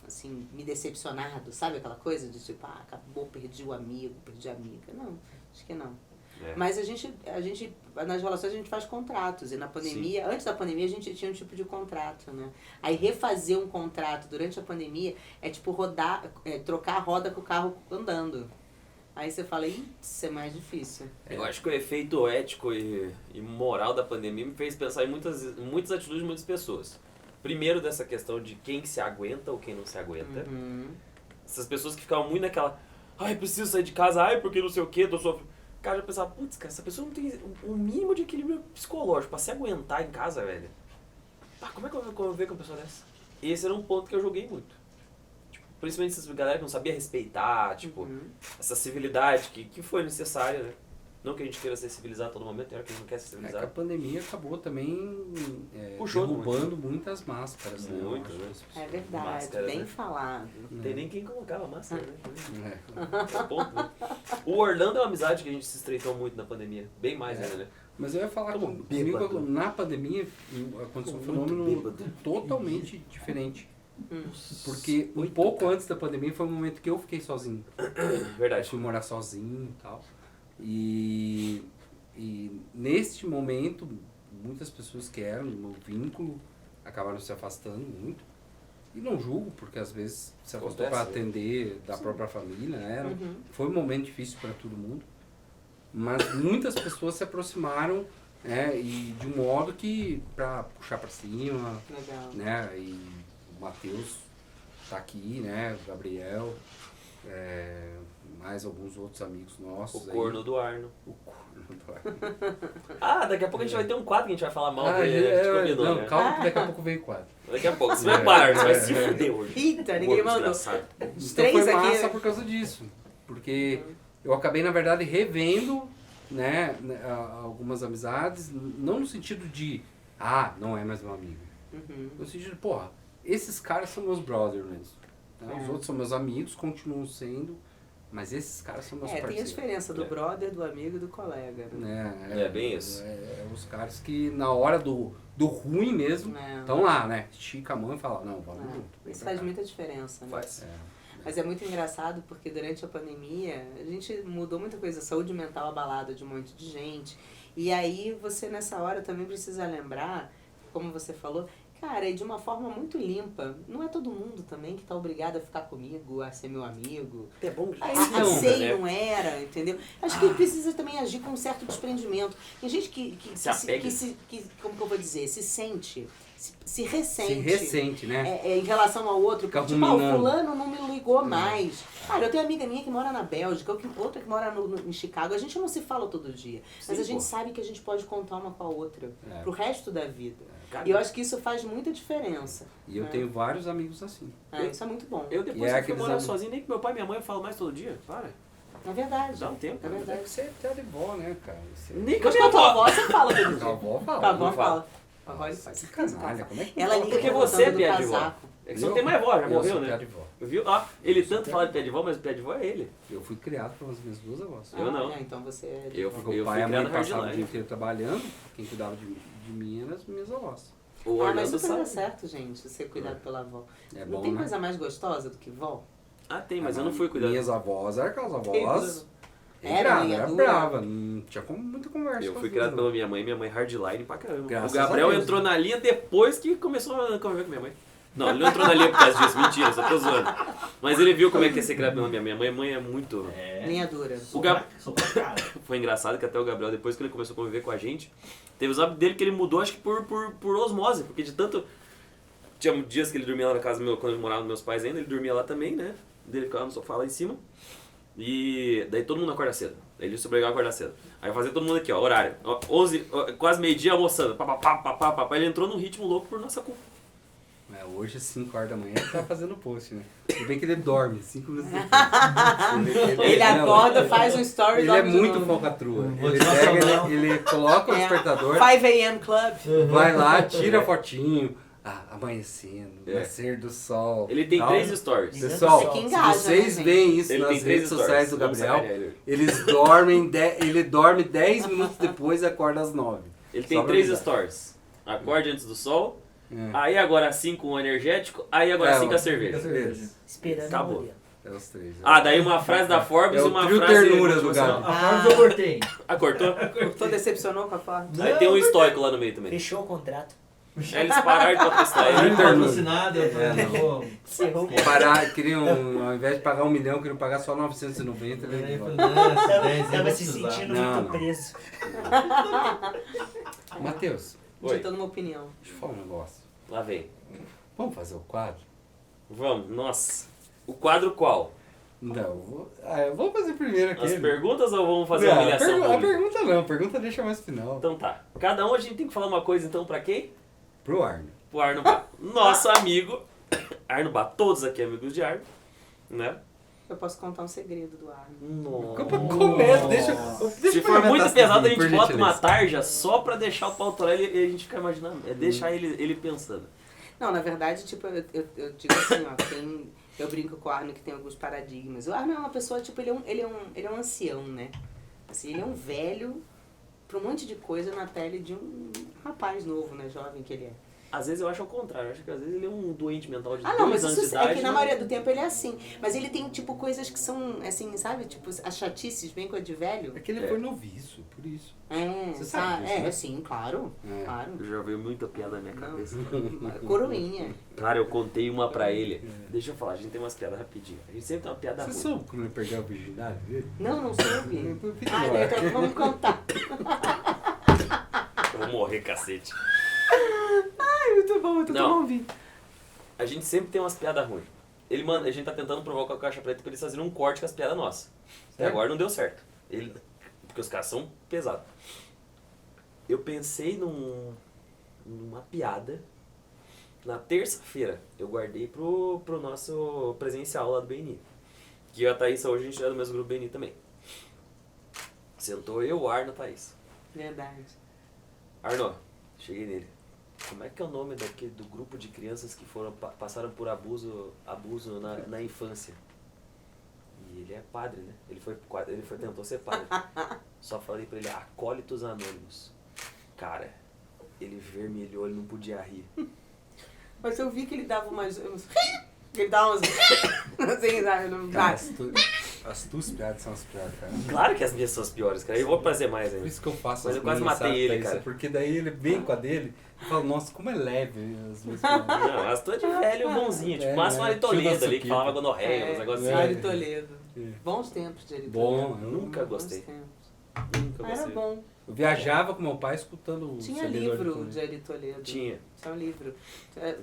assim, me decepcionado. Sabe aquela coisa de tipo, acabou, perdi o amigo, perdi a amiga. Não, acho que não. Mas a gente, nas relações a gente faz contratos. E na pandemia, antes da pandemia, a gente tinha um tipo de contrato, né? Aí refazer um contrato durante a pandemia é tipo trocar a roda com o carro andando. Aí você fala, isso é mais difícil. Eu acho que o efeito ético e moral da pandemia me fez pensar em muitas atitudes de muitas pessoas. Primeiro, dessa questão de quem se aguenta ou quem não se aguenta. Essas pessoas que ficavam muito naquela, preciso sair de casa, porque não sei o que, tô sofrendo. Cara, eu pensava, cara, essa pessoa não tem um mínimo de equilíbrio psicológico pra se aguentar em casa, velho. Como é que eu vou conviver com uma pessoa dessa? Esse era um ponto que eu joguei muito. Principalmente essas galera que não sabia respeitar, essa civilidade que foi necessária, né? Não que a gente queira ser civilizado a todo momento, tem hora que a gente não quer ser Que civilizado. a pandemia acabou também Puxou derrubando muitas máscaras, né? Muito, Eu né? acho. É verdade, Máscaras, bem né? falado. Não tem nem quem colocava máscara, né? É. É o ponto, né? O Orlando é uma amizade que a gente se estreitou muito na pandemia. Bem mais ainda, né? Mas eu ia falar Tamo comigo, bêbado. na pandemia aconteceu um Tô muito fenômeno bêbado. totalmente diferente. Porque um pouco antes da pandemia foi o momento que eu fiquei sozinho. Eu Verdade. fui morar sozinho e tal. E neste momento, muitas pessoas que eram do meu vínculo acabaram se afastando muito. E não julgo, porque às vezes se afastou para Acontece, né? atender da própria família, né? Foi um momento difícil para todo mundo. Mas muitas pessoas se aproximaram, e de um modo que para puxar para cima, Legal. né? E o Matheus tá aqui, né? O Gabriel, mais alguns outros amigos nossos. O corno do Arno. O corno do Arno. Daqui a pouco a gente vai ter um quadro que a gente vai falar mal dele, a gente combinou, não, né? calma que daqui a pouco vem o quadro. Daqui a pouco. Você vai parar, você vai se fuder hoje. Eita, ninguém Gordo mandou. desgraçado. Os Então três foi aqui. massa por causa disso. Porque eu acabei, na verdade, revendo, né, algumas amizades, não no sentido de, não é mais meu amigo. No sentido de, porra, esses caras são meus brothers mesmo. Né? Os outros são meus amigos, continuam sendo, mas esses caras são meus Tem a parceiros. diferença do brother, do amigo e do colega. Né? É bem isso. Os caras que na hora do ruim mesmo, estão lá, né? Estica a mão e fala, não, vamos junto. vem Isso pra faz cá. muita diferença, né? Faz. Mas é muito engraçado porque durante a pandemia a gente mudou muita coisa, saúde mental abalada de um monte de gente. E aí você nessa hora também precisa lembrar, como você falou, cara, de uma forma muito limpa. Não é todo mundo também que tá obrigado a ficar comigo, a ser meu amigo. É bom A sei não era, entendeu? Acho que precisa também agir com um certo desprendimento. Tem gente que como que eu vou dizer, se sente, se ressente. Se ressente, né? Em relação ao outro, Fica tipo, o ruminando. fulano não me ligou mais. Cara, eu tenho uma amiga minha que mora na Bélgica, outra que mora em Chicago. A gente não se fala todo dia, mas Sim, a gente pô. sabe que a gente pode contar uma com a outra pro resto da vida. Cara, E eu acho que isso faz muita diferença. E eu tenho vários amigos assim. Isso é muito bom. Eu depois E é que fui aqueles morar amigos- sozinho, nem que meu pai e minha mãe falam mais todo dia. Para. É verdade. Dá um tempo. É verdade. Você tá de vó, né, cara? Você... Nem com a Mas minha com a tua avó. avó você fala todo Com a dia. avó Com a fala. avó não fala. fala. A avó ele faz. Que canalha, como é que Ela liga Porque perguntando você é do piada de vó. casaco. É que você não tem mais avó, já Eu morreu, sou né? piá de vó. Viu? Ó, ele tanto fala de pé de vó, mas o pé de vó é ele. Eu fui criado pelas minhas duas avós. Eu não. Então você é... Eu Porque fui o pai e a mãe criado na passavam o dia Hardline. inteiro trabalhando, quem cuidava de mim eram as minhas avós. O mas Orlando super dá sabe. certo, gente, ser cuidado pela avó. É Não bom, tem né? coisa mais gostosa do que vó? Ah, tem, mas eu não fui cuidado. Minhas avós eram aquelas avós. Era Era dura. brava, não tinha muita conversa. Eu com fui as criado duas, pela minha mãe hardline pra caramba. Graças O Gabriel a Deus. entrou na linha depois que começou a conviver com minha mãe. Não, ele não entrou na linha por causa disso, mentira, só tô zoando. Mas ele viu como é que é ser criado pela minha mãe. Minha mãe é muito... Linha dura. O Gab... Sou pra cara. Foi engraçado que até o Gabriel, depois que ele começou a conviver com a gente, teve os hábitos dele que ele mudou, acho que por osmose, porque de tanto... Tinha dias que ele dormia lá na casa quando ele morava com meus pais ainda, ele dormia lá também, né? Ele ficava no sofá lá em cima. E daí todo mundo acorda cedo. Ele se obrigava a acordar cedo. Aí fazia todo mundo aqui, ó, horário. 11, quase meio-dia almoçando. Ele entrou num ritmo louco por nossa culpa. É, hoje, às 5 horas da manhã, ele tá fazendo post, né? Tudo bem que ele dorme 5 minutos depois. Ele acorda, faz um story Ele é muito falcatrua. Ele pega, ele coloca o despertador, 5 AM Club. vai lá, tira a fotinho. Amanhecendo, nascer do sol. Ele tem tal. 3 stories. Pessoal, É que se engaja, vocês né, veem isso Ele nas tem 3 redes sociais do stories. Gabriel, Vamos sacanear ele. eles dormem, ele dorme 10 minutos depois e acorda às 9. Ele tem Só pra 3 avisar. stories. Acorde antes do sol. É. Aí agora 5 um energético. Aí agora 5 a cerveja. Isso. Esperando Acabou. o modelo. É os 3. Ah, daí uma frase da Forbes É e o uma trio frase... ternura do motivacional. Gabi. A forma eu cortei. Ah, cortou? Tô decepcionou com a forma? Aí tem um histórico lá no meio também. Fechou o contrato. Aí eles pararam de patrocinar ele. Trio ternura. Patrocinado, eu tô... Encerrou. Parar, ao invés de pagar 1 milhão, queriam pagar só 990. Ele Tava se sentindo Não, muito não. preso. Matheus, Oi. Ditando uma opinião. deixa eu falar um negócio. Lá vem. Vamos fazer o quadro? Vamos, nossa. O quadro qual? Não, eu vou fazer primeiro aqui. As perguntas ou vamos fazer Não, a humilhação a pública? pergunta não, a pergunta deixa mais final. Então tá. Cada um a gente tem que falar uma coisa então pra quem? Pro Arno. Pro Arno Bá. Nosso amigo. Arno Bá. Todos aqui amigos de Arno. Né? Eu posso contar um segredo do Arno. Nossa. Começa, deixa Se eu for muito comentar pesado, a assim, gente por bota uma gentileza. tarja só pra deixar o pau torar e a gente fica imaginando. É deixar ele pensando. Não, na verdade, tipo, eu digo assim, ó, eu brinco com o Arno que tem alguns paradigmas. O Arno é uma pessoa, tipo, ele é um ancião, né? Assim, ele é um velho pra um monte de coisa na pele de um rapaz novo, né? Jovem que ele é. Às vezes eu acho ao contrário. Eu acho que às vezes ele é um doente mental de Ah, não, 2 mas anos de isso idade. é que na né? maioria do tempo ele é assim. Mas ele tem, tipo, coisas que são, assim, sabe? Tipo, as chatices bem coisa de velho. É que ele foi noviço, por isso. É, Você sabe disso, né? sim, claro. É. Claro. Já veio muita piada na minha cabeça. Coroinha. Cara, eu contei uma pra ele. Deixa eu falar, a gente tem umas piadas rapidinho. A gente sempre tem uma piada Você ruim. soube como ele perdeu a virgindade dele? Não soube. Fica Ah, no ar. então vamos contar. Eu vou morrer, cacete. Muito bom, muito Não. bom ouvir. A gente sempre tem umas piadas ruins. A gente tá tentando provocar o Caixa Preta pra eles fazerem um corte com as piadas nossas. Até Certo. agora não deu certo. Porque os caras são pesados. Eu pensei numa piada. Na terça-feira, eu guardei pro nosso presencial lá do BNI. Que eu e a Thaís, hoje a gente é do mesmo grupo BNI também. Sentou eu, o Arno e a Thaís. Verdade. Arno, cheguei nele. Como é que é o nome do grupo de crianças que passaram por abuso na infância? E ele é padre, né? Ele tentou ser padre. Só falei pra ele, Acólitos Anônimos. Cara, ele vermelhou, ele não podia rir. Mas eu vi que ele dava umas... Ele dava umas... assim, sabe? Não Cara, dá. as tuas piadas são as piores, cara. Claro que as minhas são as piores, cara. Eu vou fazer mais Por ainda. isso que eu faço Mas as eu quase minhas, matei sabe, ele, Thaís? cara. Porque daí ele vem com a dele e fala, nossa, como é leve as minhas piadas. Não, as tuas de velho bonzinho. Tipo, É, máximo né? Ari Toledo Tio da ali, que Suquita. falava gonorreia, uns negócios assim. Ari Toledo. É. Bons tempos de Ari Bom, Toledo. eu Nunca Bons gostei. tempos. Nunca Era gostei. bom. Eu viajava com meu pai escutando o Tinha CD do livro Ari de Toledo. Ari Toledo. Tinha. Tinha um livro.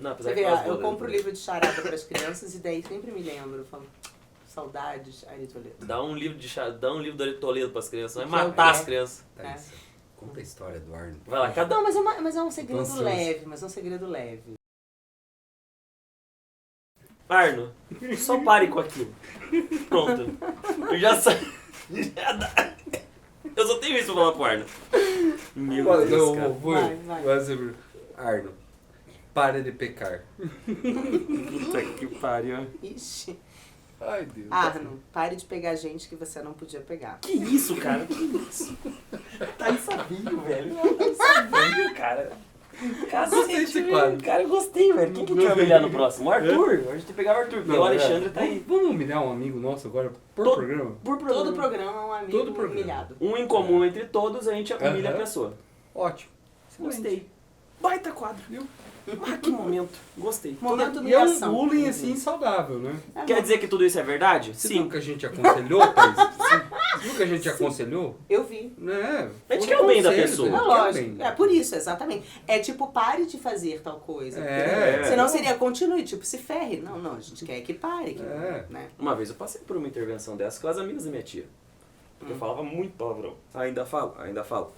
Não, apesar Você que vê, eu gosto eu do compro o Ari livro de charada para as crianças e daí sempre me lembro. Eu falo, saudades, Ari Toledo. Dá um livro do Ari Toledo pras crianças, vai Que é o matar quê? as crianças. Thaís, conta a história do Arno. Vai lá, cada Não, mas é um segredo ansioso. leve, mas é um segredo leve. Arno, só pare com aquilo. Pronto. Eu já sei. Já dá. Eu só tenho isso pra falar pro Arno. Meu Olha, Deus, eu cara. vou Vai. fazer Arno. Pare de pecar. Puta que pariu. Ixi. Ai, Deus. Arno, pare de pegar gente que você não podia pegar. Que isso, cara? Que isso? Tá insabido, velho. Tá insabido, cara. Gostei desse Cacete, quadro. velho. Cara, eu gostei, velho. Quem que quer humilhar no próximo? O Arthur. A gente tem que pegar o Arthur, porque o Alexandre tá aí. Vamos humilhar um amigo nosso agora por Todo- programa? Por programa. Todo programa é um amigo Todo programa. humilhado. Um em comum entre todos, a gente humilha a pessoa. Ótimo. Gostei. Baita quadro. Viu? Ah, que momento. Gostei. Momento E é um humilhação. bullying assim saudável, né? Quer dizer que tudo isso é verdade? Você viu Sim. que a gente aconselhou, Thaís? Você viu que a gente aconselhou? Eu vi. Né? A gente quer o bem da pessoa. É lógico. É por isso, exatamente. É tipo, pare de fazer tal coisa. É. Senão seria continue, tipo, se ferre. Não, a gente quer que pare. É. Né? Uma vez eu passei por uma intervenção dessa com as amigas da minha tia. Porque eu falava muito palavrão. Ainda falo.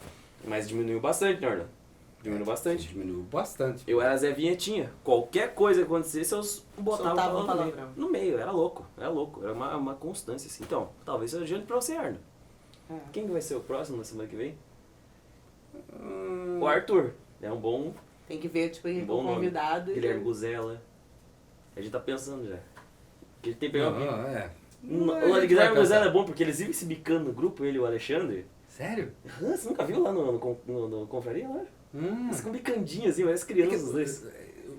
Mas diminuiu bastante, né, Orlando? Diminuiu bastante. Diminuiu bastante. Eu era Zé Vinhetinha. Qualquer coisa que acontecesse, eu botava Soltava o um palavrão palavrão. no meio. Era louco. Era uma constância, assim. Então, talvez seja gente pra você, Arno. É. Quem que vai ser o próximo na semana que vem? O Arthur. É um bom Tem que ver, tipo, Um bom o nome. convidado. Guilherme Guzela. A gente tá pensando já. Que ele tem pegado. Não, é. O Guilherme Guzela é bom porque eles vivem se bicando no grupo, ele e o Alexandre. Sério? Você nunca viu lá no Confraria lá? Eles ficam bicandinhos assim, parece É que crianças os dois.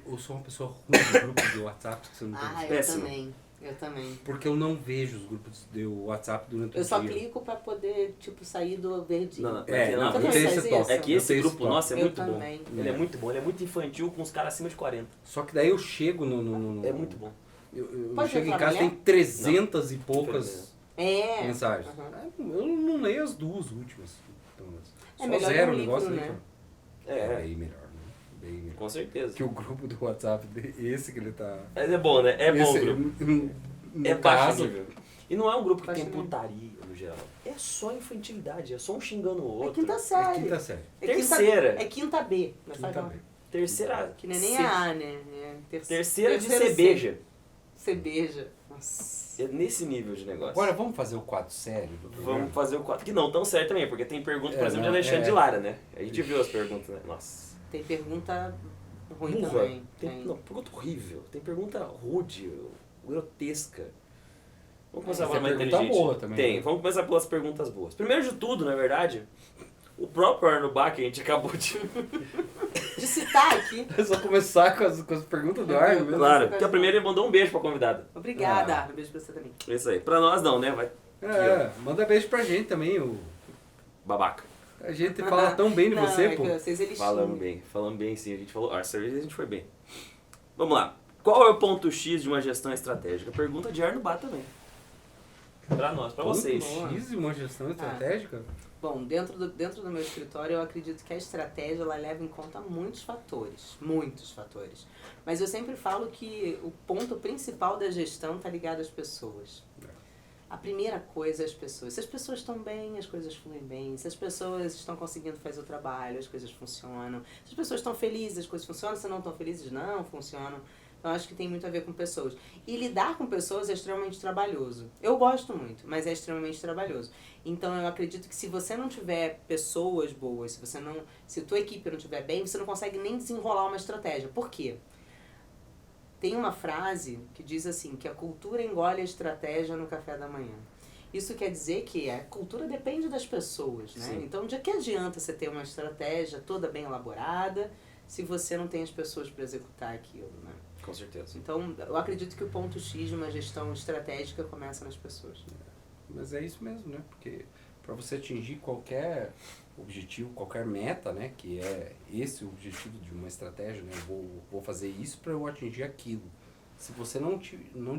eu sou uma pessoa ruim de grupo de WhatsApp, que você não Ah, tem. eu Péssimo. também. Eu também. Porque eu não vejo os grupos de WhatsApp durante Eu o só dia. clico pra poder, tipo, sair do verdinho. Não, É, não, Você eu também tenho faz esse toque. isso? É que Eu esse tenho grupo toque. nosso é Eu muito bom. também. Ele é muito bom, ele é muito infantil com os caras acima de 40. Só que daí eu chego no É muito bom. Eu Pode chego em entrar casa, mulher? tem 300 e poucas É. mensagens. Uhum. Eu não leio as duas últimas. Então, É só melhor zero um o negócio, livro, né? né? É, Bem melhor, né? Bem melhor. com certeza. Que o grupo do WhatsApp, esse que ele tá... Mas é bom, né? É bom o esse, grupo. no É baixo caso, nível. E não é um grupo que Baixo tem nível. putaria, no geral. É só infantilidade, é só um xingando o É outro. quinta é série. quinta série. É Terceira. É quinta B. Mas Quinta faz B. Terceira. Que nem é a A, né? É Terceira de terceira C. cerveja. Cerveja. Nossa. É nesse nível de negócio. Agora vamos fazer o quadro sério do programa? Vamos fazer o 4. Que não tão certo também, porque tem pergunta, por É, exemplo, não, de Alexandre é. de Lara, né? A gente viu as perguntas, né? Nossa. Tem pergunta ruim Burra. também. Tem, não, pergunta horrível. Tem pergunta rude, grotesca. Vamos começar Essa por uma é pergunta inteligente. boa também, Tem, né? vamos começar pelas perguntas boas. Primeiro de tudo, na verdade, o próprio Arno Bach, que a gente acabou de... De citar aqui. É só começar com as perguntas do Arno mesmo. Claro, porque a primeira ele mandou um beijo pra convidada. Obrigada, Ah. Arno. Beijo pra você também. Isso aí. Pra nós não, né? Vai. É, manda beijo pra gente também. Babaca. A gente fala tão bem de Não, você, é pô. que vocês eles Falamos bem sim. A gente falou. A cerveja a gente foi bem. Vamos lá. Qual é o ponto X de uma gestão estratégica? Pergunta de Arno Bach também. Pra nós, pra vocês. boa. X de uma gestão estratégica? Bom, dentro do meu escritório eu acredito que a estratégia ela leva em conta muitos fatores. Mas eu sempre falo que o ponto principal da gestão está ligado às pessoas. A primeira coisa é as pessoas. Se as pessoas estão bem, as coisas fluem bem. Se as pessoas estão conseguindo fazer o trabalho, as coisas funcionam. Se as pessoas estão felizes, as coisas funcionam. Se não estão felizes, não funcionam. Então, acho que tem muito a ver com pessoas. E lidar com pessoas é extremamente trabalhoso. Eu gosto muito, mas é extremamente trabalhoso. Então, eu acredito que se você não tiver pessoas boas, se a tua equipe não estiver bem, você não consegue nem desenrolar uma estratégia. Por quê? Tem uma frase que diz assim, que a cultura engole a estratégia no café da manhã. Isso quer dizer que a cultura depende das pessoas, né? Sim. Então, de que adianta você ter uma estratégia toda bem elaborada se você não tem as pessoas para executar aquilo, né? Com certeza. Então, eu acredito que o ponto X de uma gestão estratégica começa nas pessoas. Mas é isso mesmo, né? Porque para você atingir qualquer objetivo, qualquer meta, né? Que é esse o objetivo de uma estratégia, né? Eu vou fazer isso para eu atingir aquilo. Se você não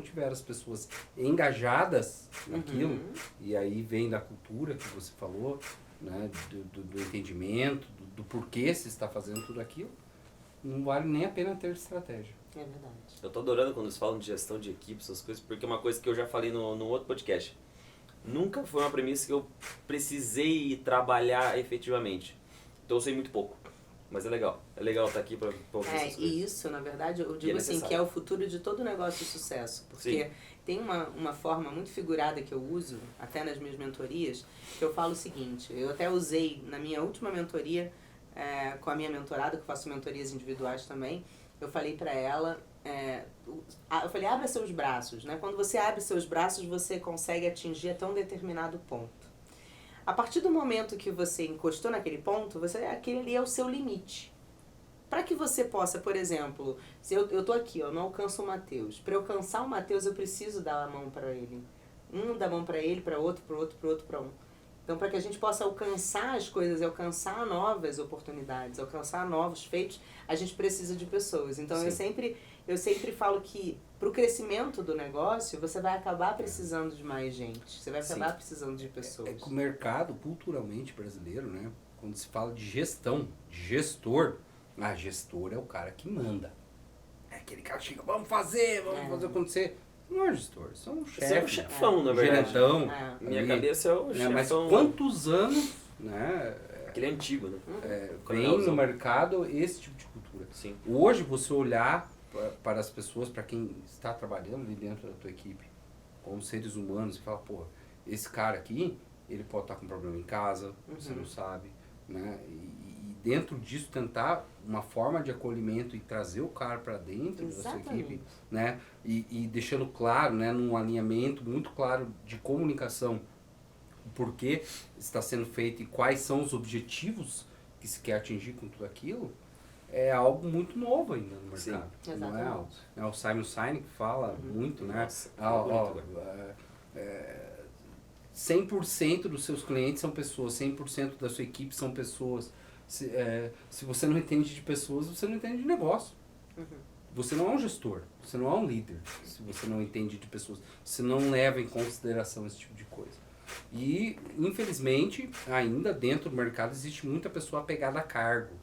tiver as pessoas engajadas naquilo, e aí vem da cultura que você falou, né? Do entendimento, do porquê se está fazendo tudo aquilo, não vale nem a pena ter estratégia. É verdade. Eu tô adorando quando eles falam de gestão de equipe, essas coisas, porque é uma coisa que eu já falei no outro podcast. Nunca foi uma premissa que eu precisei trabalhar efetivamente. Então eu sei muito pouco. Mas é legal. É legal estar aqui pra ouvir essas coisas. E isso, na verdade, eu digo assim, necessário. que é o futuro de todo negócio de sucesso. Porque Sim. tem uma forma muito figurada que eu uso, até nas minhas mentorias, que eu falo o seguinte, eu até usei na minha última mentoria, com a minha mentorada, que eu faço mentorias individuais também, eu falei para ela, eu falei, abra seus braços, né? Quando você abre seus braços, você consegue atingir até um determinado ponto. A partir do momento que você encostou naquele ponto, aquele ali é o seu limite. Para que você possa, por exemplo, se eu tô aqui, eu não alcanço o Matheus. Para eu alcançar o Matheus, eu preciso dar a mão para ele. Um dá a mão para ele, para outro, para outro, para outro, para um. Então, para que a gente possa alcançar as coisas, alcançar novas oportunidades, alcançar novos feitos, a gente precisa de pessoas. Então, eu sempre falo que para o crescimento do negócio, você vai acabar precisando de mais gente. Você vai acabar precisando de pessoas. É que o mercado, culturalmente brasileiro, né? Quando se fala de gestão, de gestor, gestor é o cara que manda. É aquele cara que chega, vamos fazer acontecer. Não é gestor, isso é um chefe. Você é um chefão, na verdade. Gerentão. Minha cabeça é o chefão. Mas quantos anos, né? Aquele antigo, né? Vem no mercado esse tipo de cultura. Sim. Hoje, você olhar para as pessoas, para quem está trabalhando ali dentro da tua equipe, como seres humanos, e falar, pô, esse cara aqui, ele pode estar com problema em casa, você não sabe, né? E dentro disso tentar uma forma de acolhimento e trazer o cara para dentro da sua equipe, né? E deixando claro, né, num alinhamento muito claro de comunicação, o porquê está sendo feito e quais são os objetivos que se quer atingir com tudo aquilo, é algo muito novo ainda no mercado. Sim, não é o Simon Sinek que fala muito, né? Nossa, 100% dos seus clientes são pessoas, 100% da sua equipe são pessoas. Se você não entende de pessoas, você não entende de negócio. Você não é um gestor, você não é um líder, se você não entende de pessoas. Você não leva em consideração esse tipo de coisa. E, infelizmente, ainda dentro do mercado existe muita pessoa apegada a cargo,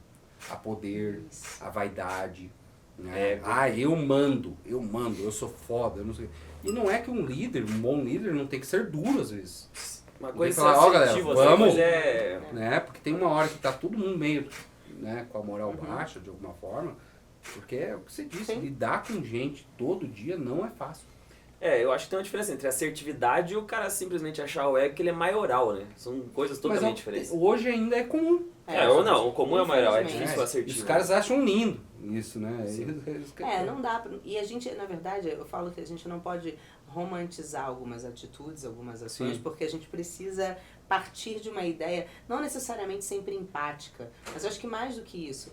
a poder, a vaidade. Né? Eu mando, eu sou foda, eu não sei. E não é que um bom líder não tem que ser duro às vezes. Uma coisa falar, galera, vamos, né? Porque tem uma hora que tá todo mundo meio, né, com a moral baixa de alguma forma, porque é o que você disse, lidar com gente todo dia não é fácil. Eu acho que tem uma diferença entre assertividade e o cara simplesmente achar o ego que ele é maioral, né? São coisas totalmente diferentes. Hoje ainda é comum. Ou não, o comum é maioral, é difícil assertivo. Os caras acham lindo isso, né? Não dá pra, e a gente, na verdade, eu falo que a gente não pode romantizar algumas atitudes, algumas ações, porque a gente precisa partir de uma ideia, não necessariamente sempre empática, mas eu acho que mais do que isso,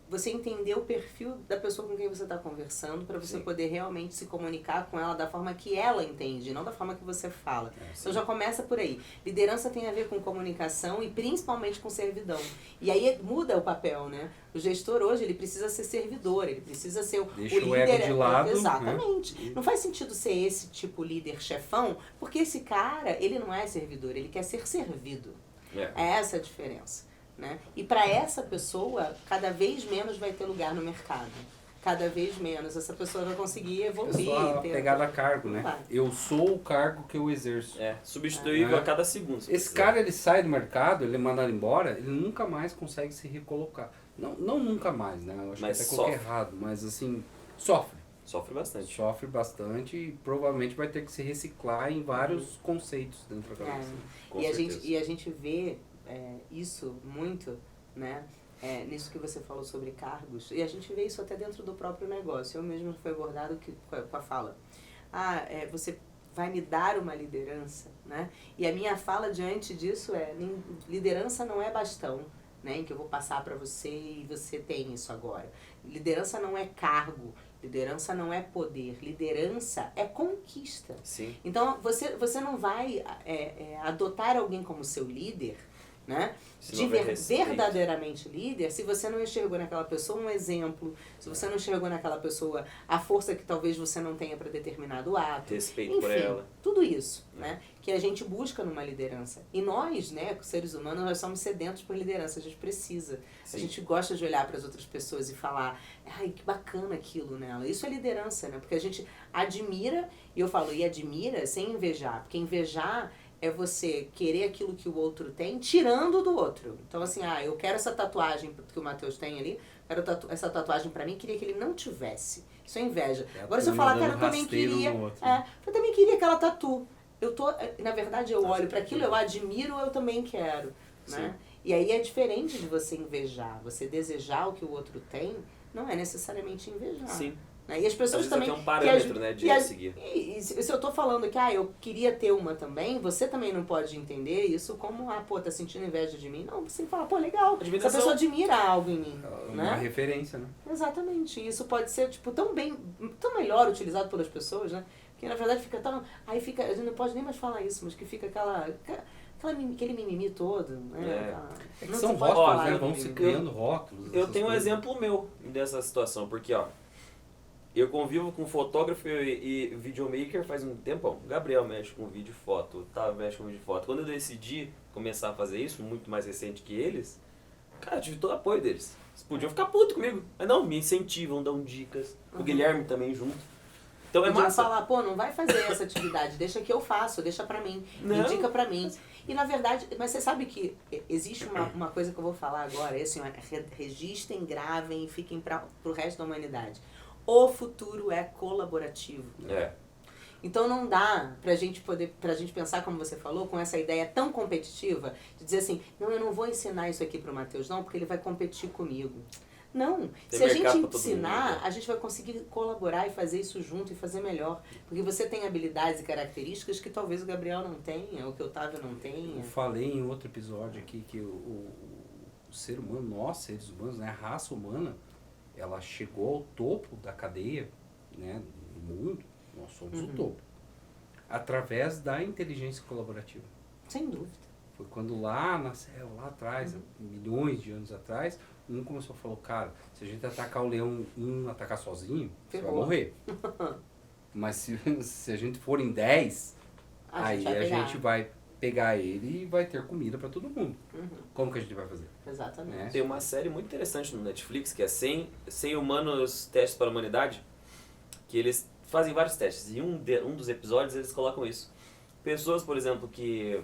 você entender o perfil da pessoa com quem você está conversando para você poder realmente se comunicar com ela da forma que ela entende, não da forma que você fala. Então já começa por aí. Liderança tem a ver com comunicação e principalmente com servidão. E aí muda o papel, né? O gestor hoje, ele precisa ser servidor, ele precisa ser o líder. O ego de lado. Exatamente. Né? Não faz sentido ser esse tipo líder chefão, porque esse cara, ele não é servidor, ele quer ser servido. É essa a diferença. Né? E para essa pessoa, cada vez menos vai ter lugar no mercado. Cada vez menos essa pessoa vai conseguir evoluir. Pegar a cargo, né? Eu sou o cargo que eu exerço. Substituível a cada segundo. Esse cara, ele sai do mercado, ele é mandado embora, ele nunca mais consegue se recolocar. Não nunca mais, né? Eu acho que até coloquei errado, mas assim, sofre. Sofre bastante. Sofre bastante e provavelmente vai ter que se reciclar em vários conceitos dentro da cabeça. E a gente vê isso muito, né? Nisso que você falou sobre cargos, e a gente vê isso até dentro do próprio negócio. Eu mesmo fui abordado com a fala, você vai me dar uma liderança, né? E a minha fala diante disso liderança não é bastão, né? Em que eu vou passar para você e você tem isso agora. Liderança não é cargo, liderança não é poder, liderança é conquista. Sim. Então você não vai adotar alguém como seu líder, né? Verdadeiramente líder, se você não enxergou naquela pessoa um exemplo, se você não enxergou naquela pessoa a força que talvez você não tenha para determinado ato, respeito por ela, tudo isso, né? Que a gente busca numa liderança. E nós, né, seres humanos, nós somos sedentos por liderança, a gente precisa. A gente gosta de olhar para as outras pessoas e falar, ai, que bacana aquilo nela. Isso é liderança, né? Porque a gente admira, e eu falo, e admira sem invejar, porque invejar é você querer aquilo que o outro tem, tirando do outro. Então, assim, eu quero essa tatuagem que o Matheus tem ali, quero essa tatuagem pra mim, queria que ele não tivesse. Isso é inveja. Agora, se eu falar, cara, eu também queria... eu também queria aquela tatu. Na verdade, eu olho para aquilo, eu admiro, eu também quero. Né? E aí é diferente de você invejar. Você desejar o que o outro tem, não é necessariamente invejar. Sim. Né? E as pessoas Às vezes também... tem um parâmetro, né, de seguir. E se eu tô falando que, eu queria ter uma também, você também não pode entender isso como, tá sentindo inveja de mim. Não, você tem que falar, legal, Admiração. essa pessoa admira algo em mim. Uma Né? referência, né? Exatamente. Isso pode ser, tão melhor utilizado pelas pessoas, né? Porque, na verdade, fica tão... Aí fica... A gente não pode nem mais falar isso, mas que fica aquele mimimi todo, né? É que Não são se pode rótulos, falar né? de Vão se mimimi. criando rótulos. Eu essas tenho um coisas. exemplo meu dessa situação, porque, eu convivo com fotógrafo e videomaker faz um tempão. O Gabriel mexe com vídeo e foto, o Otávio mexe com vídeo e foto. Quando eu decidi começar a fazer isso, muito mais recente que eles, cara, eu tive todo o apoio deles. Eles podiam ficar putos comigo, mas não, me incentivam, dão dicas. O Guilherme também junto. Então é Podiam massa. falar, não vai fazer essa atividade, deixa que eu faço, deixa pra mim, Não. indica pra mim. E na verdade, mas você sabe que existe uma coisa que eu vou falar agora, é assim, registrem, gravem e fiquem pro resto da humanidade. O futuro é colaborativo. É. Então não dá pra gente pensar, como você falou, com essa ideia tão competitiva, de dizer assim, não, eu não vou ensinar isso aqui pro Matheus, não, porque ele vai competir comigo. Não, Tem se a gente mercado pra todo ensinar, mundo. a gente vai conseguir colaborar e fazer isso junto e fazer melhor. Porque você tem habilidades e características que talvez o Gabriel não tenha, ou que o Otávio não tenha. Eu falei em outro episódio aqui que o ser humano, nós seres humanos, né, a raça humana, ela chegou ao topo da cadeia, né, do mundo, nós somos o topo, através da inteligência colaborativa. Sem dúvida. Foi quando lá atrás, milhões de anos atrás, um começou a falar, cara, se a gente atacar o leão, atacar sozinho, você vai Ferrou. morrer. Mas se a gente for em 10, aí a gente vai pegar ele e vai ter comida para todo mundo. Como que a gente vai fazer? Exatamente. Né? Tem uma série muito interessante no Netflix, que é 100 Humanos Testes para a Humanidade, que eles fazem vários testes. E um dos episódios eles colocam isso. Pessoas, por exemplo, que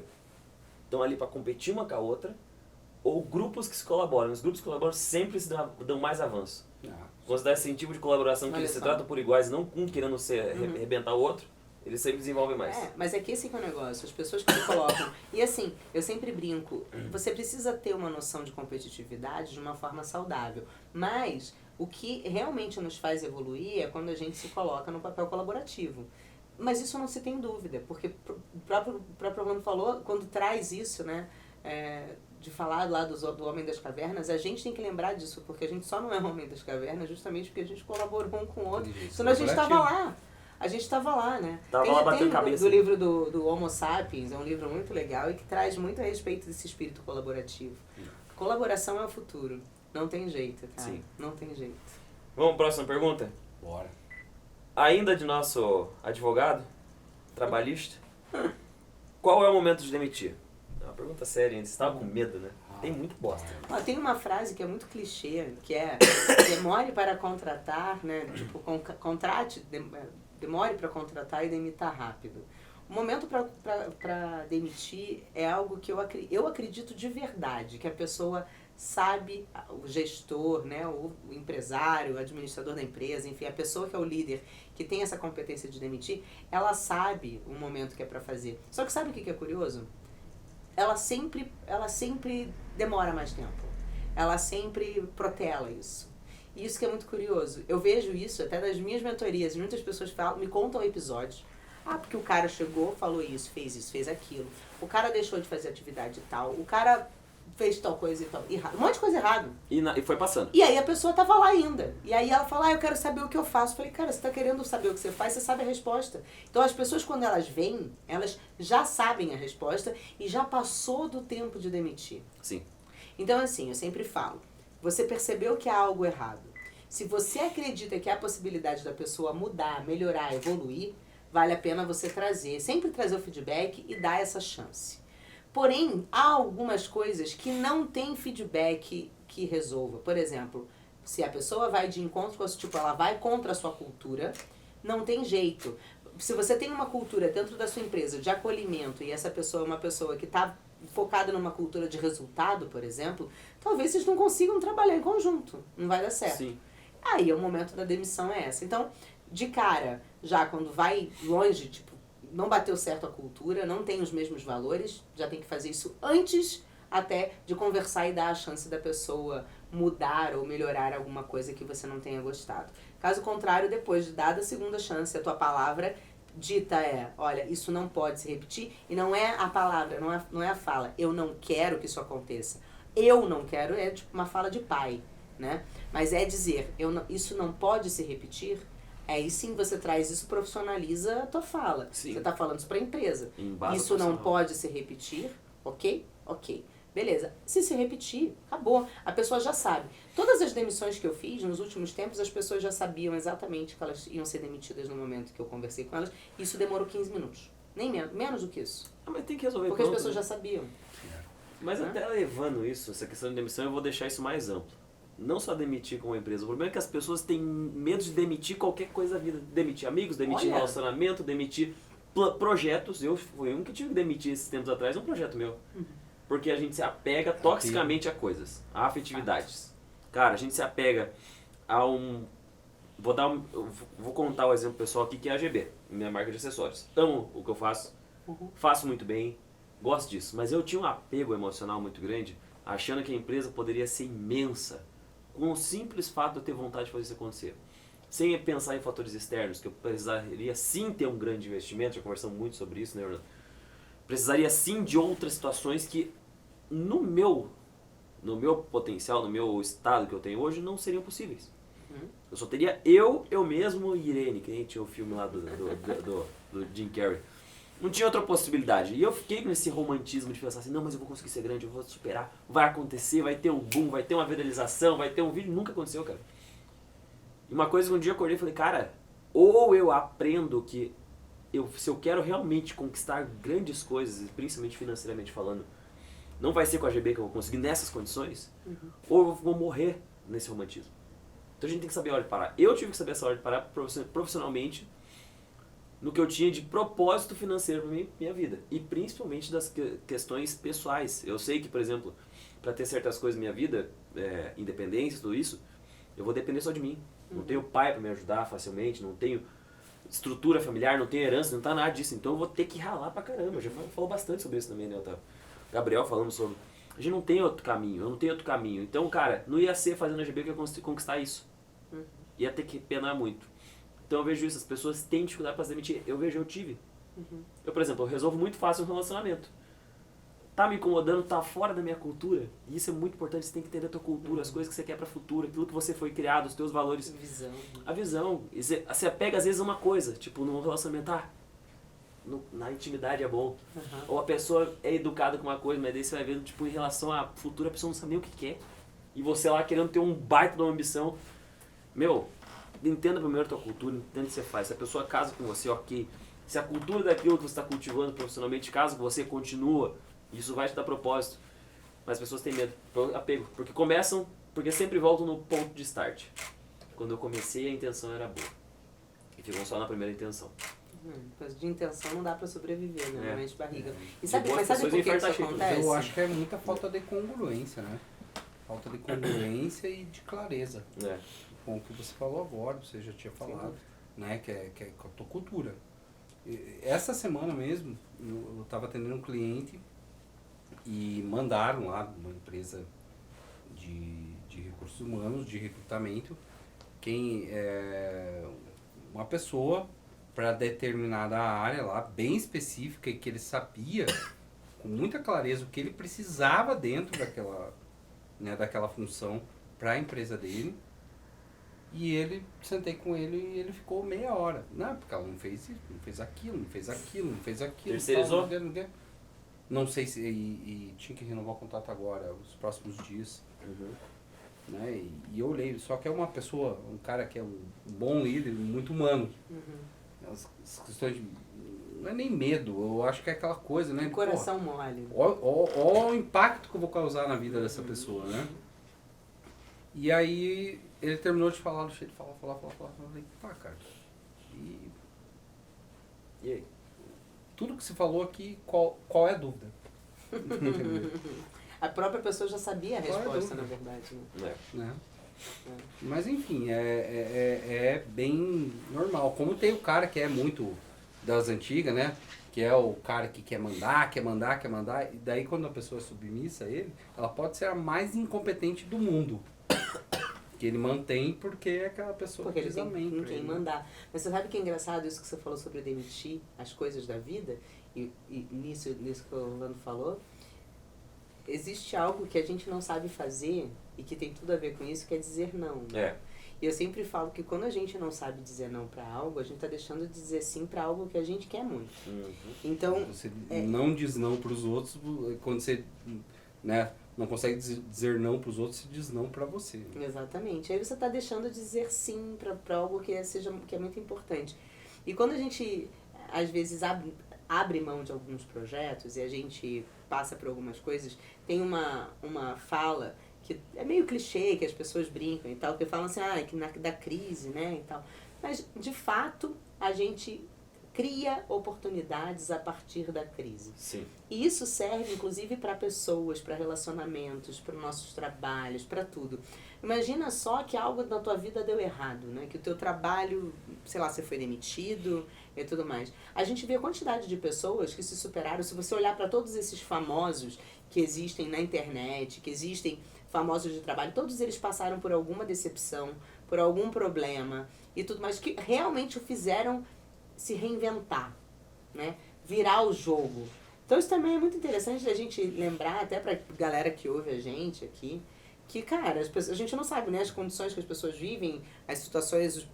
estão ali para competir uma com a outra, ou grupos que se colaboram. Os grupos que colaboram sempre se dão mais avanço. Quando se dá esse tipo de colaboração que Olha eles se só. tratam por iguais, não um querendo arrebentar o outro, eles sempre desenvolvem mais. Mas é que esse que é o negócio, as pessoas que se colocam. E assim, eu sempre brinco, você precisa ter uma noção de competitividade de uma forma saudável. Mas o que realmente nos faz evoluir é quando a gente se coloca no papel colaborativo. Mas isso não se tem dúvida, porque o próprio Orlando falou, quando traz isso, né? De falar lá do Homem das Cavernas, a gente tem que lembrar disso, porque a gente só não é o Homem das Cavernas justamente porque a gente colaborou um com o outro. Senão a gente estava lá. A gente estava lá, né? Tava lá batendo cabeça. Do livro do Homo Sapiens, é um livro muito legal e que traz muito a respeito desse espírito colaborativo. Colaboração é o futuro. Não tem jeito, cara. Sim. Não tem jeito. Vamos para a próxima pergunta? Bora. Ainda de nosso advogado trabalhista, qual é o momento de demitir? É uma pergunta séria, hein? Você estava com medo, né? Tem muito bosta. Tem uma frase que é muito clichê, que é demore para contratar, né? Tipo, demore para contratar e demita rápido. O momento para demitir é algo que eu acredito de verdade, que a pessoa sabe, o gestor, né, o empresário, o administrador da empresa, enfim, a pessoa que é o líder, que tem essa competência de demitir, ela sabe o momento que é para fazer. Só que sabe o que é curioso? Ela sempre demora mais tempo. Ela sempre protela isso. E isso que é muito curioso. Eu vejo isso até das minhas mentorias. Muitas pessoas me contam episódios. Porque o cara chegou, falou isso, fez aquilo. O cara deixou de fazer atividade tal. O cara fez tal coisa e tal. Errado. Um monte de coisa errada. E foi passando. E aí a pessoa tava lá ainda. E aí ela fala, eu quero saber o que eu faço. Eu falei, cara, você tá querendo saber o que você faz, você sabe a resposta. Então as pessoas, quando elas vêm, elas já sabem a resposta e já passou do tempo de demitir. Sim. Então, assim, eu sempre falo, você percebeu que há algo errado. Se você acredita que há a possibilidade da pessoa mudar, melhorar, evoluir, vale a pena você sempre trazer o feedback e dar essa chance. Porém, há algumas coisas que não tem feedback que resolva. Por exemplo, se a pessoa vai de encontro com ela vai contra a sua cultura, não tem jeito. Se você tem uma cultura dentro da sua empresa de acolhimento e essa pessoa é uma pessoa que está focada numa cultura de resultado, por exemplo, talvez vocês não consigam trabalhar em conjunto. Não vai dar certo. Sim. Aí o momento da demissão é essa. Então, de cara, já quando vai longe, tipo, não bateu certo a cultura, não tem os mesmos valores, já tem que fazer isso antes até de conversar e dar a chance da pessoa mudar ou melhorar alguma coisa que você não tenha gostado. Caso contrário, depois de dada a segunda chance, a tua palavra dita olha, isso não pode se repetir, e não é a palavra, não é a fala, eu não quero que isso aconteça. Eu não quero é tipo uma fala de pai, né? Mas é dizer, isso não pode se repetir, aí sim você traz isso, profissionaliza a tua fala. Sim. Você está falando isso para a empresa. Embasa Isso não profissional. pode se repetir, ok? Ok. Beleza. Se repetir, acabou. A pessoa já sabe. Todas as demissões que eu fiz nos últimos tempos, as pessoas já sabiam exatamente que elas iam ser demitidas no momento que eu conversei com elas. Isso demorou 15 minutos. Nem menos do que isso. Ah, mas tem que resolver Porque as pronto, pessoas né? já sabiam. Mas Né? até levando isso, essa questão de demissão, eu vou deixar isso mais amplo. Não só demitir como empresa. O problema é que as pessoas têm medo de demitir qualquer coisa da vida. Demitir amigos, demitir Olha. relacionamento, demitir projetos. Eu fui um que tive que demitir esses tempos atrás, um projeto meu. Porque a gente se apega toxicamente a coisas, a afetividades. Cara, a gente se apega a um... Vou contar o exemplo pessoal aqui, que é a AGB, minha marca de acessórios. Amo o que eu faço, faço muito bem, gosto disso. Mas eu tinha um apego emocional muito grande, achando que a empresa poderia ser imensa, com o simples fato de eu ter vontade de fazer isso acontecer. Sem pensar em fatores externos, que eu precisaria sim ter um grande investimento, já conversamos muito sobre isso, né, Orlando? Precisaria sim de outras situações que no meu potencial, no meu estado que eu tenho hoje, não seriam possíveis. Eu só teria eu mesmo e Irene, que nem tinha o filme lá do Jim Carrey. Não tinha outra possibilidade. E eu fiquei nesse romantismo de pensar assim, não, mas eu vou conseguir ser grande, eu vou superar, vai acontecer, vai ter um boom, vai ter uma viralização, vai ter um vídeo. Nunca aconteceu, cara. E uma coisa que um dia eu acordei e falei, cara, ou eu aprendo que se eu quero realmente conquistar grandes coisas, principalmente financeiramente falando, não vai ser com a GB que eu vou conseguir nessas condições, ou eu vou morrer nesse romantismo. Então a gente tem que saber a hora de parar. Eu tive que saber essa hora de parar profissionalmente no que eu tinha de propósito financeiro para minha vida. E principalmente das questões pessoais. Eu sei que, por exemplo, para ter certas coisas na minha vida, independência, tudo isso, eu vou depender só de mim. Não tenho pai para me ajudar facilmente, não tenho estrutura familiar, não tenho herança, não tá nada disso. Então eu vou ter que ralar pra caramba. Já falou bastante sobre isso também, né, Otávio? Gabriel falando sobre... A gente não tem outro caminho, eu não tenho outro caminho. Então, cara, não ia ser fazendo a GB que eu ia conquistar isso. Ia ter que penar muito. Então eu vejo isso, as pessoas têm dificuldade para se demitir. Eu tive. Eu, por exemplo, eu resolvo muito fácil um relacionamento. Tá me incomodando, tá fora da minha cultura. E isso é muito importante, você tem que entender a tua cultura, as coisas que você quer para o futuro, aquilo que você foi criado, os teus valores. Visão. A visão. E você apega às vezes a uma coisa, tipo num relacionamento, na intimidade é bom. Ou a pessoa é educada com uma coisa, mas daí você vai ver, tipo, em relação à futura, a pessoa não sabe nem o que quer. E você lá querendo ter um baita de uma ambição. Meu, entenda primeiro a tua cultura, entenda o que você faz. Se a pessoa casa com você, ok. Se a cultura daquilo que você está cultivando profissionalmente casa com você, continua. Isso vai te dar propósito. Mas as pessoas têm medo, apego. Porque sempre voltam no ponto de start. Quando eu comecei, a intenção era boa. E ficam só na primeira intenção. Mas de intenção não dá pra sobreviver, né? Realmente de barriga. E De sabe, boas mas sabe por pessoas que isso infartar acontece? Eu acho que é muita falta de congruência, né? Falta de congruência e de clareza. Com o que você falou agora, você já tinha falado, né? Que é com a tua cultura. Essa semana mesmo, eu estava atendendo um cliente e mandaram lá uma empresa de recursos humanos, de recrutamento, uma pessoa para determinada área lá, bem específica, e que ele sabia com muita clareza o que ele precisava dentro daquela função para a empresa dele. E sentei com ele e ele ficou meia hora. Não, porque ela não fez isso, não fez aquilo, não fez aquilo, não fez aquilo. Terceirizou? Não sei se... E tinha que renovar o contrato agora, os próximos dias. Né? E eu olhei, só que é uma pessoa, um cara que é um bom líder, muito humano. As questões de... Não é nem medo, eu acho que é aquela coisa, né? Coração mole. Ó o impacto que eu vou causar na vida dessa pessoa, né? E aí ele terminou de falar, do jeito de falar. Eu falei, tá, cara. E aí? Tudo que você falou aqui, qual é a dúvida? A própria pessoa já sabia a resposta, na verdade. Né? Mas enfim, é bem normal. Como tem o cara que é muito das antigas, né? Que é o cara que quer mandar. E daí quando a pessoa é submissa a ele, ela pode ser a mais incompetente do mundo. Que ele mantém porque é aquela pessoa Porque que ele diz tem amém com pra quem ele, né? mandar. Mas você sabe que é engraçado isso que você falou sobre demitir as coisas da vida? E nisso que o Orlando falou, existe algo que a gente não sabe fazer e que tem tudo a ver com isso, que é dizer não. Né? É. E eu sempre falo que quando a gente não sabe dizer não pra algo, a gente tá deixando de dizer sim pra algo que a gente quer muito. Então, Você não diz não pros outros, quando você, né, não consegue dizer não pros outros, você diz não pra você. exatamente. Aí você tá deixando de dizer sim pra algo que é muito importante. E quando a gente, às vezes, abre mão de alguns projetos e a gente passa por algumas coisas, tem uma fala que é meio clichê, que as pessoas brincam e tal, que falam assim, que da crise, né, e tal. Mas, de fato, a gente cria oportunidades a partir da crise. Sim. E isso serve, inclusive, para pessoas, para relacionamentos, para nossos trabalhos, para tudo. Imagina só que algo na tua vida deu errado, né? Que o teu trabalho, sei lá, você foi demitido e tudo mais. A gente vê a quantidade de pessoas que se superaram. Se você olhar para todos esses famosos que existem na internet, que existem famosos de trabalho, todos eles passaram por alguma decepção, por algum problema e tudo mais, que realmente o fizeram se reinventar, né? Virar o jogo. Então isso também é muito interessante da gente lembrar, até pra galera que ouve a gente aqui, que, cara, a gente não sabe, né, as condições que as pessoas vivem, as situações,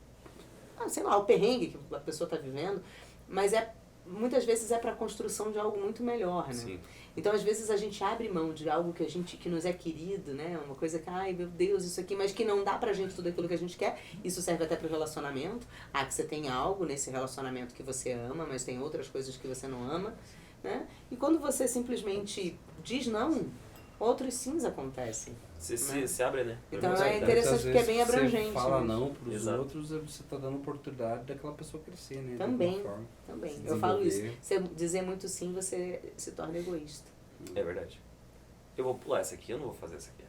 sei lá, o perrengue que a pessoa tá vivendo, mas muitas vezes é pra construção de algo muito melhor, né? Sim. Então, às vezes, a gente abre mão de algo que nos é querido, né? Uma coisa que, ai, meu Deus, isso aqui, mas que não dá pra gente tudo aquilo que a gente quer. Isso serve até pro relacionamento. Que você tem algo nesse relacionamento que você ama, mas tem outras coisas que você não ama, né? E quando você simplesmente diz não, outros sims acontecem. Você abre, né? Então, Muitas é vezes. interessante porque é bem Você abrangente. fala né? não pros Exato. outros, você tá dando oportunidade daquela pessoa crescer, né? de Também. alguma forma. Também. Se Eu falo isso. desenvolver. Você dizer muito sim, você se torna egoísta. É verdade. Eu vou pular essa aqui, eu não vou fazer essa aqui.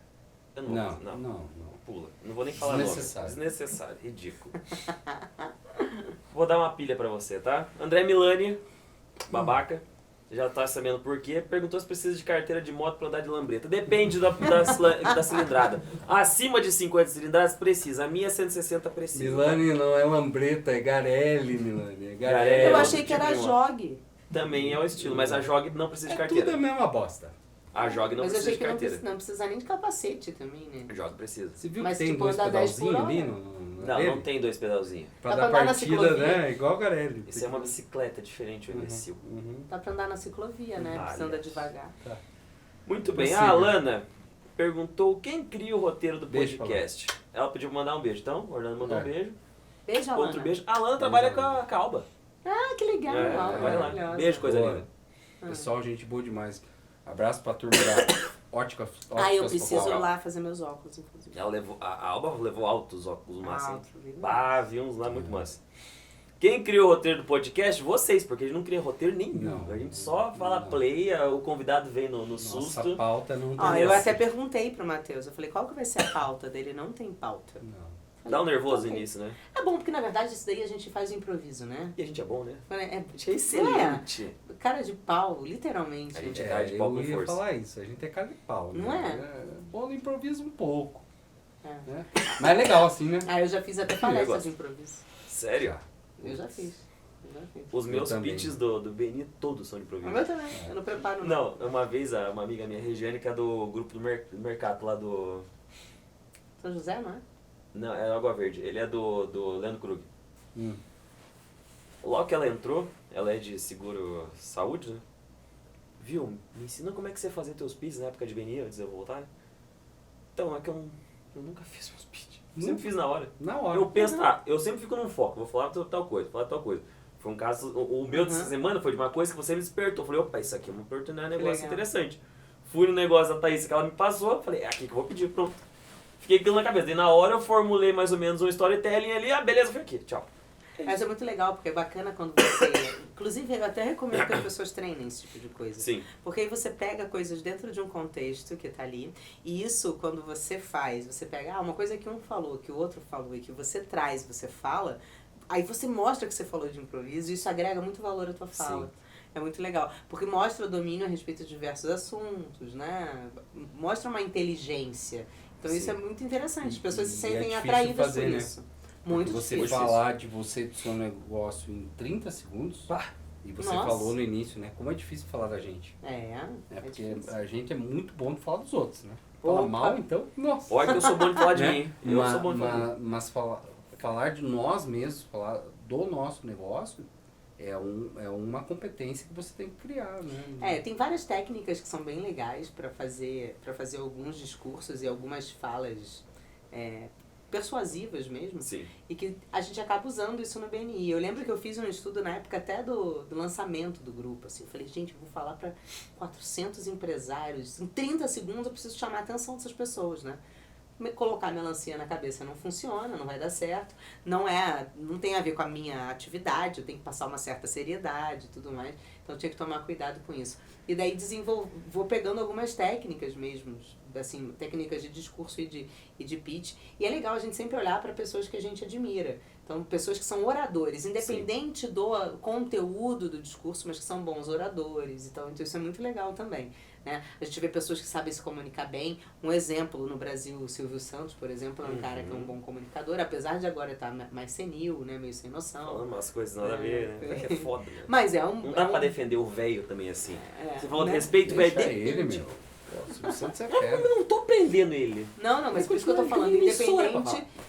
Eu não vou Não, fazer, não. Pula. Não vou nem falar Desnecessário. nome. Desnecessário. Ridículo. Vou dar uma pilha pra você, tá? André Milani, babaca. Já tá sabendo por quê. Perguntou se precisa de carteira de moto pra andar de lambreta. Depende da cilindrada. Acima de 50 cilindradas precisa. A minha 160 precisa. Milani não é lambreta, é Garelli, Milani. É Garelli. Eu outro achei que tipo era de moto. jogue. Também é o estilo, mas a Jog não precisa de carteira. Tudo a mesma bosta. A Jog não Mas eu precisa achei de que carteira. não precisa nem de capacete também, né? A Jog precisa. Você viu Mas, que tem tipo, dois andar 10 por pedalzinhos ali hora? no Não, dele? não tem dois pedalzinhos. Pra Dá dar pra andar na partida, ciclovia. né? Igual o Garelli. Isso é uma bicicleta diferente, o Uhum, imbecil. uhum. Dá pra andar na ciclovia, né? Precisa andar Aliás. devagar. Muito bem. Possível. A Alana perguntou quem cria o roteiro do Beijo, podcast. Ela pediu pra mandar um beijo. Então, o Orlando mandou É. um beijo. Beijo, Alana. Outro beijo. A Alana trabalha com a Alba. Ah, que legal. É, Alana, vai lá. maravilhosa. Beijo, coisa Boa. linda. Pessoal, gente boa demais. Abraço pra turma da Ótica. Eu preciso Focal. ir lá fazer meus óculos, inclusive. Ela levou, a Alba levou altos óculos massa. Alto, viu? Bah, vi uns lá muito massa. Quem criou o roteiro do podcast? Vocês, porque a gente não cria roteiro nenhum. Não. A gente só fala Não. play, o convidado vem no Nossa susto. pauta não tem. Ó, eu essa. até perguntei pro Matheus. Eu falei, qual que vai ser a pauta dele? Não tem pauta. Não. Dá um nervoso Ok. nisso, né? É bom, porque na verdade isso daí a gente faz improviso, né? E a gente é bom, né? É, A gente é excelente. cara de pau, literalmente. A gente é cara de pau eu com ia força. falar isso, a gente é cara de pau. Não né? Bom no improviso um pouco. É. Né? Mas é legal assim, né? Eu já fiz até Eu palestras gosto. de improviso. Sério? Eu já fiz. Eu já fiz. Os meus também. pitches do Beni todos são de O improviso. meu também, eu não preparo Não, uma vez uma amiga minha, Regiane, que é do grupo do Mercado lá do... São José, não é? Não, é Água Verde. Ele é do Leandro Krug. Hum. Logo que ela entrou, ela é de seguro saúde, né? Viu? Me ensina como é que você fazia teus pitches na época de Beni, antes de eu voltar. Então, é que eu nunca fiz meus pitches. Eu sempre fiz na hora. Na hora. Eu penso, eu sempre fico num foco, vou falar tal coisa, falar tal coisa. Foi um caso, o meu dessa semana foi de uma coisa que você me despertou. Eu falei, opa, isso aqui é uma oportunidade, um negócio legal. interessante. Fui no negócio da Thaís que ela me passou, falei, é aqui que eu vou pedir, pronto. Fiquei com aquilo na cabeça. Daí na hora eu formulei mais ou menos um storytelling ali, beleza, foi aqui, tchau. Mas é muito legal, porque é bacana quando você... Inclusive, eu até recomendo que as pessoas treinem esse tipo de coisa. Sim. Porque aí você pega coisas dentro de um contexto que tá ali, e isso, quando você faz, você pega uma coisa que um falou, que o outro falou, e que você traz, você fala, aí você mostra que você falou de improviso, e isso agrega muito valor à tua fala. Sim. É muito legal, porque mostra o domínio a respeito de diversos assuntos, né? Mostra uma inteligência. Então isso Sim. é muito interessante, as pessoas se E sentem difícil atraídas fazer, por né? isso. Muito Você difícil. falar de você, do seu negócio em 30 segundos, e você Nossa. falou no início, né? Como é difícil falar da gente. É Porque difícil. a gente é muito bom de falar dos outros, né? Falar Opa. mal, então, nossa. Olha que eu sou bom de falar de Né? mim. Eu sou bom de falar de mim. Mas falar de nós mesmos, falar do nosso negócio, é uma competência que você tem que criar, né? Tem várias técnicas que são bem legais para fazer alguns discursos e algumas falas persuasivas mesmo, Sim. e que a gente acaba usando isso no BNI. Eu lembro que eu fiz um estudo na época até do lançamento do grupo, assim, eu falei, gente, eu vou falar para 400 empresários, em 30 segundos eu preciso chamar a atenção dessas pessoas, né? Colocar melancia na cabeça não funciona, não vai dar certo, não tem a ver com a minha atividade, eu tenho que passar uma certa seriedade e tudo mais, então eu tinha que tomar cuidado com isso. E daí vou pegando algumas técnicas mesmo, assim, técnicas de discurso e de pitch, e é legal a gente sempre olhar para pessoas que a gente admira, então pessoas que são oradores, independente do conteúdo do discurso, mas que são bons oradores, então isso é muito legal também. Né? A gente vê pessoas que sabem se comunicar bem. Um exemplo no Brasil, o Silvio Santos, por exemplo, é um cara que é um bom comunicador, apesar de agora estar mais senil, né? Meio sem noção. Falando umas coisas nada a ver, né? É foda, né? Mas Não dá pra defender o velho também assim. Você falou né? de respeito, velho. Deixa ele, meu. Pô, o Silvio Santos é fera. Eu não tô prendendo ele. Não, mas por isso que eu tô falando, Emissora,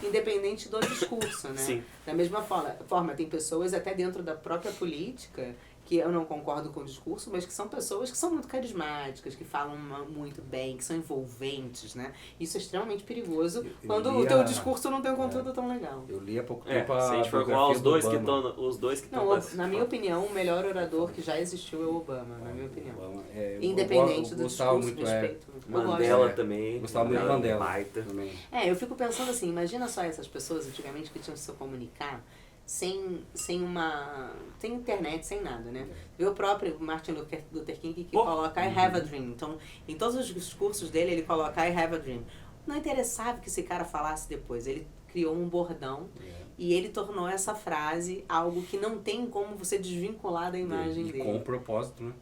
independente do discurso, né? Sim. Da mesma forma, tem pessoas até dentro da própria política que eu não concordo com o discurso, mas que são pessoas que são muito carismáticas, que falam muito bem, que são envolventes, né? Isso é extremamente perigoso quando o teu discurso não tem um conteúdo tão legal. Eu li há pouco É, tempo se a gente for falar os dois que Obama. estão... Na minha opinião, o melhor orador que já existiu é o Obama, na minha opinião. Obama, Independente eu do gostava discurso, muito, respeito. Eu Mandela gosto. também. Gostava muito do Mandela Baita. também. Eu fico pensando assim, imagina só essas pessoas antigamente que tinham que se comunicar sem internet, sem nada, né? Vê o próprio Martin Luther King que coloca I have a dream. Então, em todos os discursos dele, ele coloca I have a dream. Não interessava que esse cara falasse depois. Ele criou um bordão e ele tornou essa frase algo que não tem como você desvincular da imagem E dele. com propósito, né?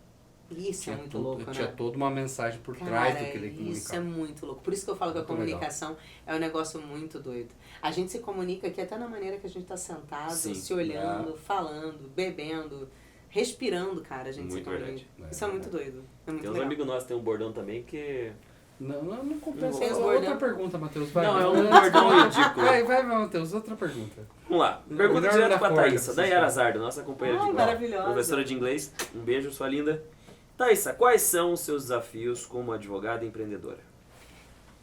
Isso é muito louco, né? Tinha toda uma mensagem por Cara, trás do que ele comunicava. isso é muito louco. Por isso que eu falo que a Muito comunicação é um negócio muito doido. A gente se comunica aqui até na maneira que a gente tá sentado, Sim. se olhando, falando, bebendo, respirando, cara, a gente Muito se comunica. verdade. Isso é muito doido. É muito Tem uns legal. amigos nossos que tem um bordão também que... Não compensa. Tem os Outra bordão. pergunta, Matheus. Vai. Não, é um bordão ridículo. Vai, Matheus. Outra pergunta. Vamos lá. Pergunta Melhor direto da pra corda, Thaísa, vocês da falam. Yara Zardo, nossa companheira de inglês. Maravilhosa. Professora de inglês. Um beijo, sua linda. Thaísa, quais são os seus desafios como advogada e empreendedora?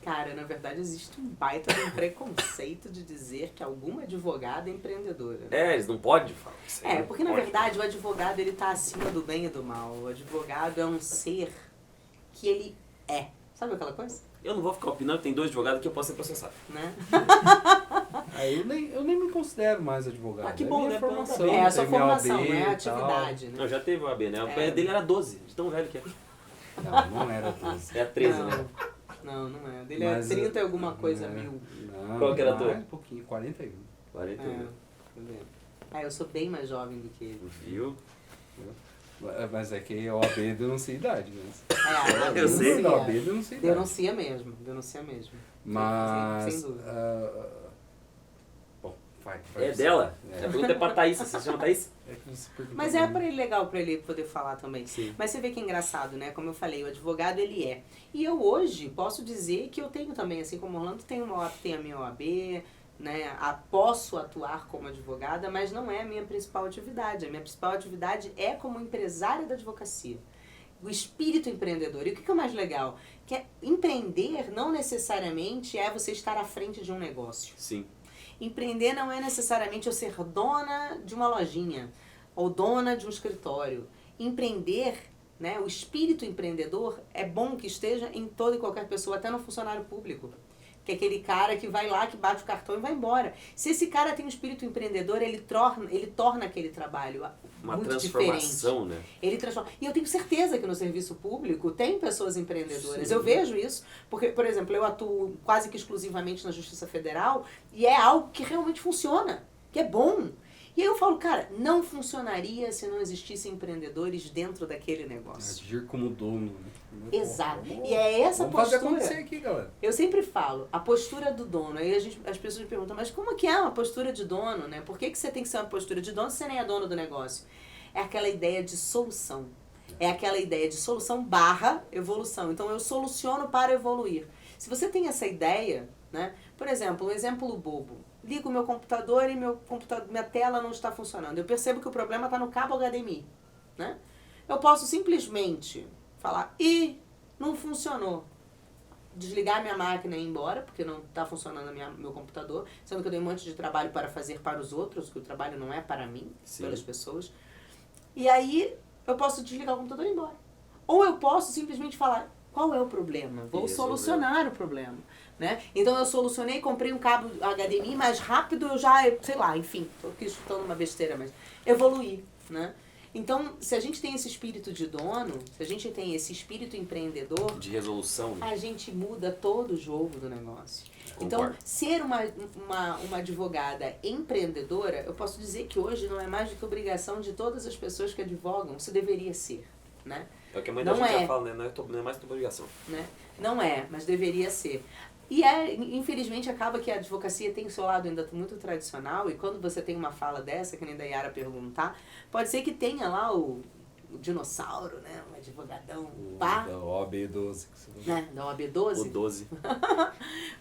Cara, na verdade existe um baita de um preconceito de dizer que alguma advogada é empreendedora. Né? Eles não podem falar isso. aí, não Porque na pode. verdade o advogado ele tá acima do bem e do mal. O advogado é um ser que ele é. Sabe aquela coisa? Eu não vou ficar opinando, tem 2 advogados que eu posso ser processado. Né? Eu nem me considero mais advogado. Ah, que É bom, minha né? formação. É a sua tem minha formação, OAB não é a e tal. atividade, né? Não, já teve o AB, né? O É. pé dele era 12, de tão velho que é. Não era 12. É 13, né? Não é. Dele Mas, é 30 e alguma coisa é. mil. Não, Qual que era a mais tua? um pouquinho, 41. 41. Tá vendo? Eu sou bem mais jovem do que ele. Viu? Mas é que a OAB denuncia idade, né? Eu sei. A OAB denuncia idade. Denuncia mesmo. Mas... Sem dúvida. Bom, vai. É dela? A pergunta é pra Thaís. Você se chama Thaís? É que você perguntou Mas pra é mim. pra ele legal pra ele poder falar também. Sim. Mas você vê que é engraçado, né? Como eu falei, o advogado ele é. E eu hoje posso dizer que eu tenho também, assim como o Orlando tem a minha OAB, né? Posso atuar como advogada, mas não é a minha principal atividade. A minha principal atividade é como empresária da advocacia. O espírito empreendedor. E o que é o mais legal? Que empreender não necessariamente é você estar à frente de um negócio. Sim. Empreender não é necessariamente eu ser dona de uma lojinha ou dona de um escritório. Empreender, né, o espírito empreendedor é bom que esteja em toda e qualquer pessoa, até no funcionário público. Que é aquele cara que vai lá, que bate o cartão e vai embora. Se esse cara tem um espírito empreendedor, ele torna aquele trabalho Uma muito transformação, diferente. né? Ele transforma. E eu tenho certeza que no serviço público tem pessoas empreendedoras. Sim. Eu vejo isso, porque, por exemplo, eu atuo quase que exclusivamente na Justiça Federal e é algo que realmente funciona, que é bom. E aí eu falo, cara, não funcionaria se não existissem empreendedores dentro daquele negócio. Agir como dono. Né? Exato. Vamos, E é essa vamos fazer postura. acontecer aqui, galera. Eu sempre falo, a postura do dono. Aí as pessoas me perguntam, mas como que é uma postura de dono, né? Por que você tem que ser uma postura de dono se você nem é dono do negócio? É aquela ideia de solução. É aquela ideia de solução / evolução. Então eu soluciono para evoluir. Se você tem essa ideia, né? Por exemplo, um exemplo bobo. Ligo o meu computador e minha tela não está funcionando. Eu percebo que o problema está no cabo HDMI, né? Eu posso simplesmente falar, não funcionou. Desligar minha máquina e ir embora, porque não está funcionando meu computador, sendo que eu dei um monte de trabalho para fazer para os outros, que o trabalho não é para mim, pelas pessoas. E aí eu posso desligar o computador e ir embora. Ou eu posso simplesmente falar, qual é o problema? Vou solucionar o problema. Né? Então eu solucionei, comprei um cabo HDMI, mais rápido eu já, sei lá, enfim, tô aqui chutando uma besteira, mas evoluí, né? Então, se a gente tem esse espírito de dono, se a gente tem esse espírito empreendedor, de resolução, né? A gente muda todo o jogo do negócio. Concordo. Então, ser uma advogada empreendedora, eu posso dizer que hoje não é mais do que obrigação de todas as pessoas que advogam, isso deveria ser, né? É o que a mãe da gente já fala, né? Não é mais tua obrigação. Né? Não é, mas deveria ser. E infelizmente acaba que a advocacia tem o seu lado ainda muito tradicional, e quando você tem uma fala dessa, que nem da Yara perguntar, pode ser que tenha lá o dinossauro, né? Um advogadão, pá. Da OAB12. Né? Da OAB12. O 12.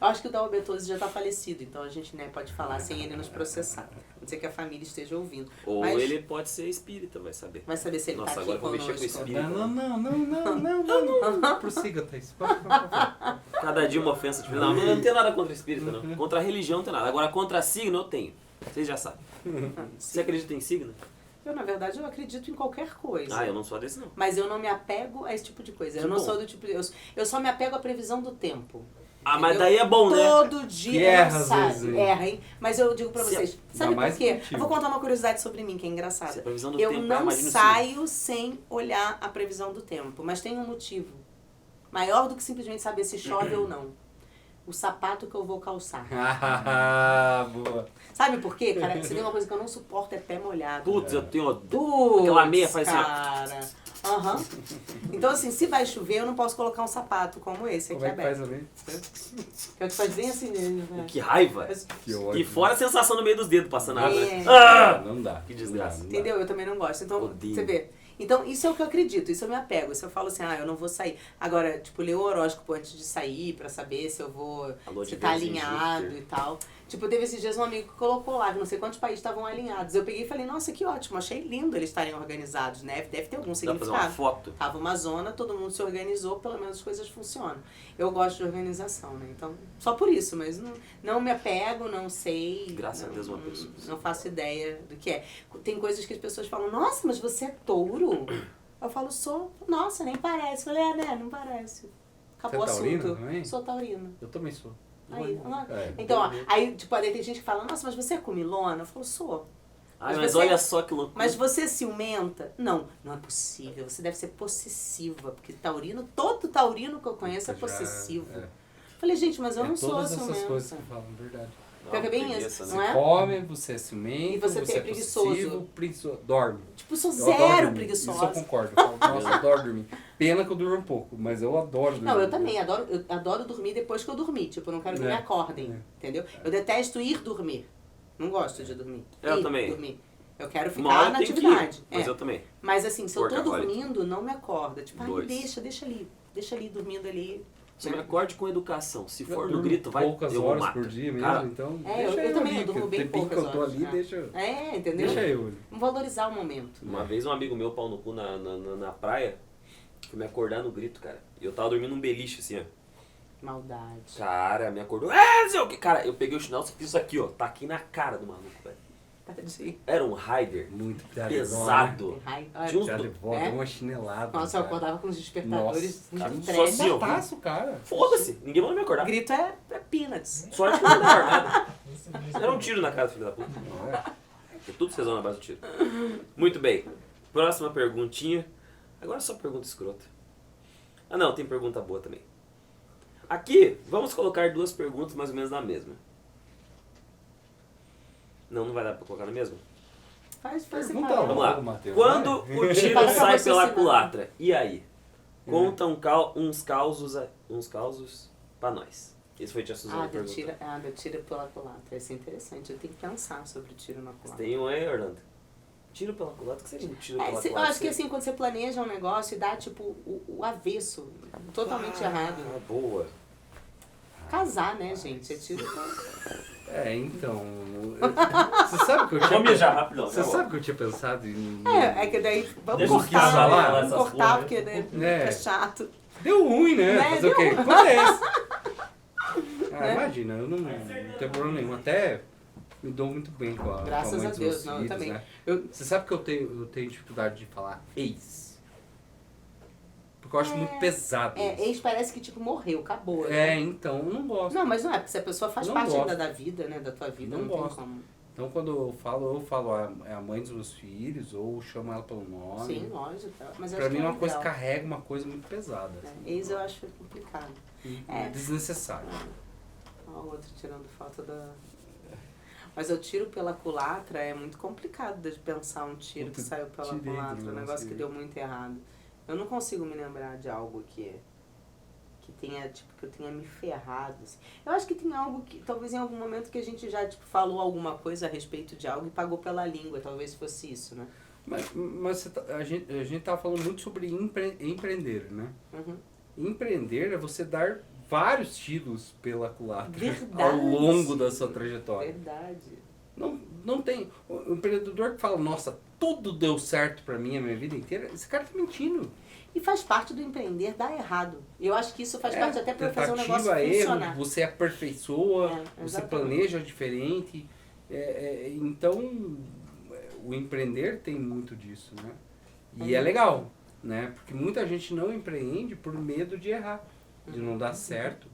Eu acho que o da OAB12 já está falecido, então a gente, né, pode falar sem ele nos processar. A não ser que a família esteja ouvindo. Ou Mas ele pode ser espírita, vai saber. vai saber se ele Nossa, tá agora aqui eu vou mexer com conosco. espírito. Não. Prossiga, Thaís. Cada dia uma ofensa diferente. Não, eu não tenho nada contra espírita, não. Contra a religião não tenho nada. Agora, contra signo eu tenho. Vocês já sabem. Você acredita em signo? Eu, na verdade, eu acredito em qualquer coisa. Ah, eu não sou desse, não. Mas eu não me apego a esse tipo de coisa. Eu não sou do tipo... Eu só me apego à previsão do tempo. Ah, mas entendeu? daí é bom, né? Todo dia erra, não às sabe. vezes, hein? Erra, hein? Mas eu digo pra vocês, sabe por mais quê? contigo. Eu vou contar uma curiosidade sobre mim, que é Se a engraçada. previsão do Eu tempo é, não imagina o saio sem olhar a previsão do tempo. Mas tem um motivo. Maior do que simplesmente saber se chove ou não. O sapato que eu vou calçar. Boa. Sabe por quê, cara? Se tem uma coisa que eu não suporto é pé molhado. Putz, eu tenho... Putz, Aquela meia faz assim, ó. cara. Aham. Então, assim, se vai chover, eu não posso colocar um sapato como esse aqui Como é que faz aberto. ali? Que é o que faz bem assim mesmo, né? Que raiva. Que ódio. E fora a sensação no meio dos dedos passando água, né? É. Ah! Não dá. Que desgraça. Não dá. Entendeu? Eu também não gosto. Então, Odeio. você vê. Então, isso é o que eu acredito, isso eu me apego. Isso eu falo assim, eu não vou sair. Agora, tipo, ler o horóscopo antes de sair pra saber se eu vou... Alô de se tá Vênus em alinhado Júpiter. e tal. Tipo, teve esses dias um amigo que colocou lá, que não sei quantos países estavam alinhados. Eu peguei e falei, nossa, que ótimo, achei lindo eles estarem organizados, né? Deve ter algum Dá pra fazer significado. uma foto. Tava uma zona, todo mundo se organizou, pelo menos as coisas funcionam. Eu gosto de organização, né? Então, só por isso, mas não me apego, não sei. Graças a não, Deus, uma pessoa. Não faço ideia do que é. Tem coisas que as pessoas falam, nossa, mas você é touro? Eu falo, sou. Nossa, nem parece. Eu falei, né? Não parece. Acabou o Você é taurina assunto. também? Sou taurina. Eu também sou. Aí, É. então, ó, aí, tipo, aí tem gente que fala, nossa, mas você é comilona? Eu falo, sou. Ai, Mas mas você- olha só que loucura. Mas você é ciumenta? Não, não é possível. Você deve ser possessiva, porque taurino, todo taurino que eu conheço é Já- possessivo. é. Falei, gente, mas eu É não sou todas ciumenta. essas coisas que falam, verdade. Pior que é bem preguiça, isso, né? não é? Come, você é ciumento, E você você é é preguiçoso. possessivo, dorme. Tipo, sou Eu adoro zero dormir. preguiçosa. Isso eu concordo. Eu falo, nossa, eu adoro dormir. Pena que eu durmo um pouco, mas eu adoro dormir. Não, eu também eu adoro dormir depois que eu dormir. Tipo, eu não quero que me acordem, entendeu? Eu detesto ir dormir. Não gosto de dormir. Eu Ir também. dormir. Eu quero Uma ficar hora na tem que ir, atividade. mas eu também. Mas assim, se eu tô Workaholic. dormindo, não me acorda. Tipo, ai, Dois. deixa ali, dormindo ali. Você me acorde com educação. Se Eu for no durmo grito, vai. poucas eu horas mato. por dia mesmo, Cara, então É, eu deixa também, ali, eu durmo que o bem tempinho que eu tô poucas ali, horas, deixa, entendeu? deixa eu ali. Vamos valorizar o momento. Uma vez um amigo meu, pau no cu, na praia, foi me acordar no grito, cara. E eu tava dormindo num beliche, assim, ó. Maldade. Cara, me acordou. Não sei o que. Cara, eu peguei o chinelo e fiz isso aqui, ó. Tá aqui na cara do maluco, velho. Tadinho. Era um Raider Muito piada pesado. Ai, De uns Piada do- de vó, É? deu uma chinelada. Nossa, eu cara. acordava com os despertadores Nossa, de só trem. assim, ó. Mataço, cara. Foda-se, ninguém mandou me acordar. Grito é peanuts. Sorte que não deu nada. Era um tiro na cara do filho da puta. Porque tudo se resolve na base do tiro. Muito bem. Próxima perguntinha. Agora é só pergunta escrota. Ah não, tem pergunta boa também. Aqui, vamos colocar duas perguntas mais ou menos na mesma. Não vai dar pra colocar na mesma? Faz Pergunta separado. Vamos lá. logo, Matheus, Quando vai. o tiro Fala pra sai você pela ensinar. culatra, e aí? Conta uns causos pra nós. Isso foi a tia Suzana que perguntou. Do tiro pela culatra. Isso é interessante. Eu tenho que pensar sobre o tiro na Você culatra. tem um aí, Orlando? Tiro pela culatra? O que seria um tiro pela Eu culatra? acho que assim, quando você planeja um negócio e dá, tipo, o avesso, totalmente errado. Boa. Casar, né, gente? É tiro pela... Então... Você sabe que eu tinha... Vamos mijar rapidão. Você sabe que eu tinha pensado em... É que daí vamos Deixa eu cortar, falar vamos essas cortar, porra. porque né, É. é chato. Deu ruim, né? Né? Fazer o quê? Deu Acontece. Né? Imagina, eu não tenho problema nenhum. Até me dou muito bem com a Graças com a mãe a dos Deus, meus não, eu filhos, também. né? Eu- Você sabe que eu tenho dificuldade de falar ex. Porque eu acho muito pesado isso. Ex parece que, tipo, morreu, acabou. Então, eu não gosto. Não, mas não é, porque se a pessoa faz Não parte gosto. ainda da vida, né, da tua vida, Não não, gosto. tem como. Então, quando eu falo é a mãe dos meus filhos, ou chamo ela pelo nome. Sim, lógico. Tá. Mas eu Pra acho mim, que uma coisa legal. carrega uma coisa muito pesada. Assim, Ex eu acho complicado. É. Desnecessário. Ó, o outro tirando foto da... Mas eu tiro pela culatra, é muito complicado de pensar um tiro que saiu pela Tirei do culatra, um negócio lance. que deu muito errado. Eu não consigo me lembrar de algo que tenha, tipo, que eu tenha me ferrado, assim. Eu acho que tem algo que, talvez em algum momento que a gente já, tipo, falou alguma coisa a respeito de algo e pagou pela língua, talvez fosse isso, né? Mas a gente tava falando muito sobre empreender, né? Uhum. Empreender é você dar vários tiros pela culatra Verdade. ao longo da sua trajetória. Verdade. Não tem... O empreendedor que fala, nossa, tudo deu certo pra mim a minha vida inteira, esse cara tá mentindo. E faz parte do empreender dar errado. Eu acho que isso faz parte até para fazer um negócio Tentativa, funcionar. erro, você aperfeiçoa, você exatamente. planeja diferente. Então, o empreender tem muito disso, né? E é legal, né? Porque muita gente não empreende por medo de errar, de não dar certo.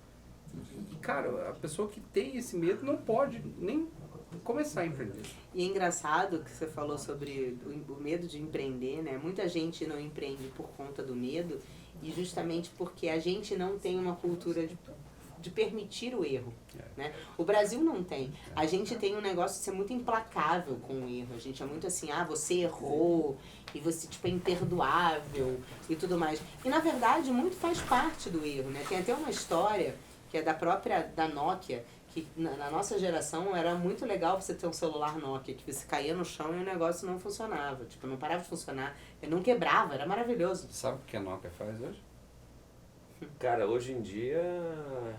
E, cara, a pessoa que tem esse medo não pode nem começar a empreender. E é engraçado que você falou sobre o medo de empreender, né? Muita gente não empreende por conta do medo e justamente porque a gente não tem uma cultura de permitir o erro, né? O Brasil não tem. A gente tem um negócio de ser muito implacável com o erro. A gente é muito assim, você errou e você, tipo, é imperdoável e tudo mais. E, na verdade, muito faz parte do erro, né? Tem até uma história que é da Nokia, que na nossa geração era muito legal você ter um celular Nokia, que você caía no chão e o negócio não funcionava. Tipo, não parava de funcionar. Ele não quebrava, era maravilhoso. Sabe o que a Nokia faz hoje? Cara, hoje em dia...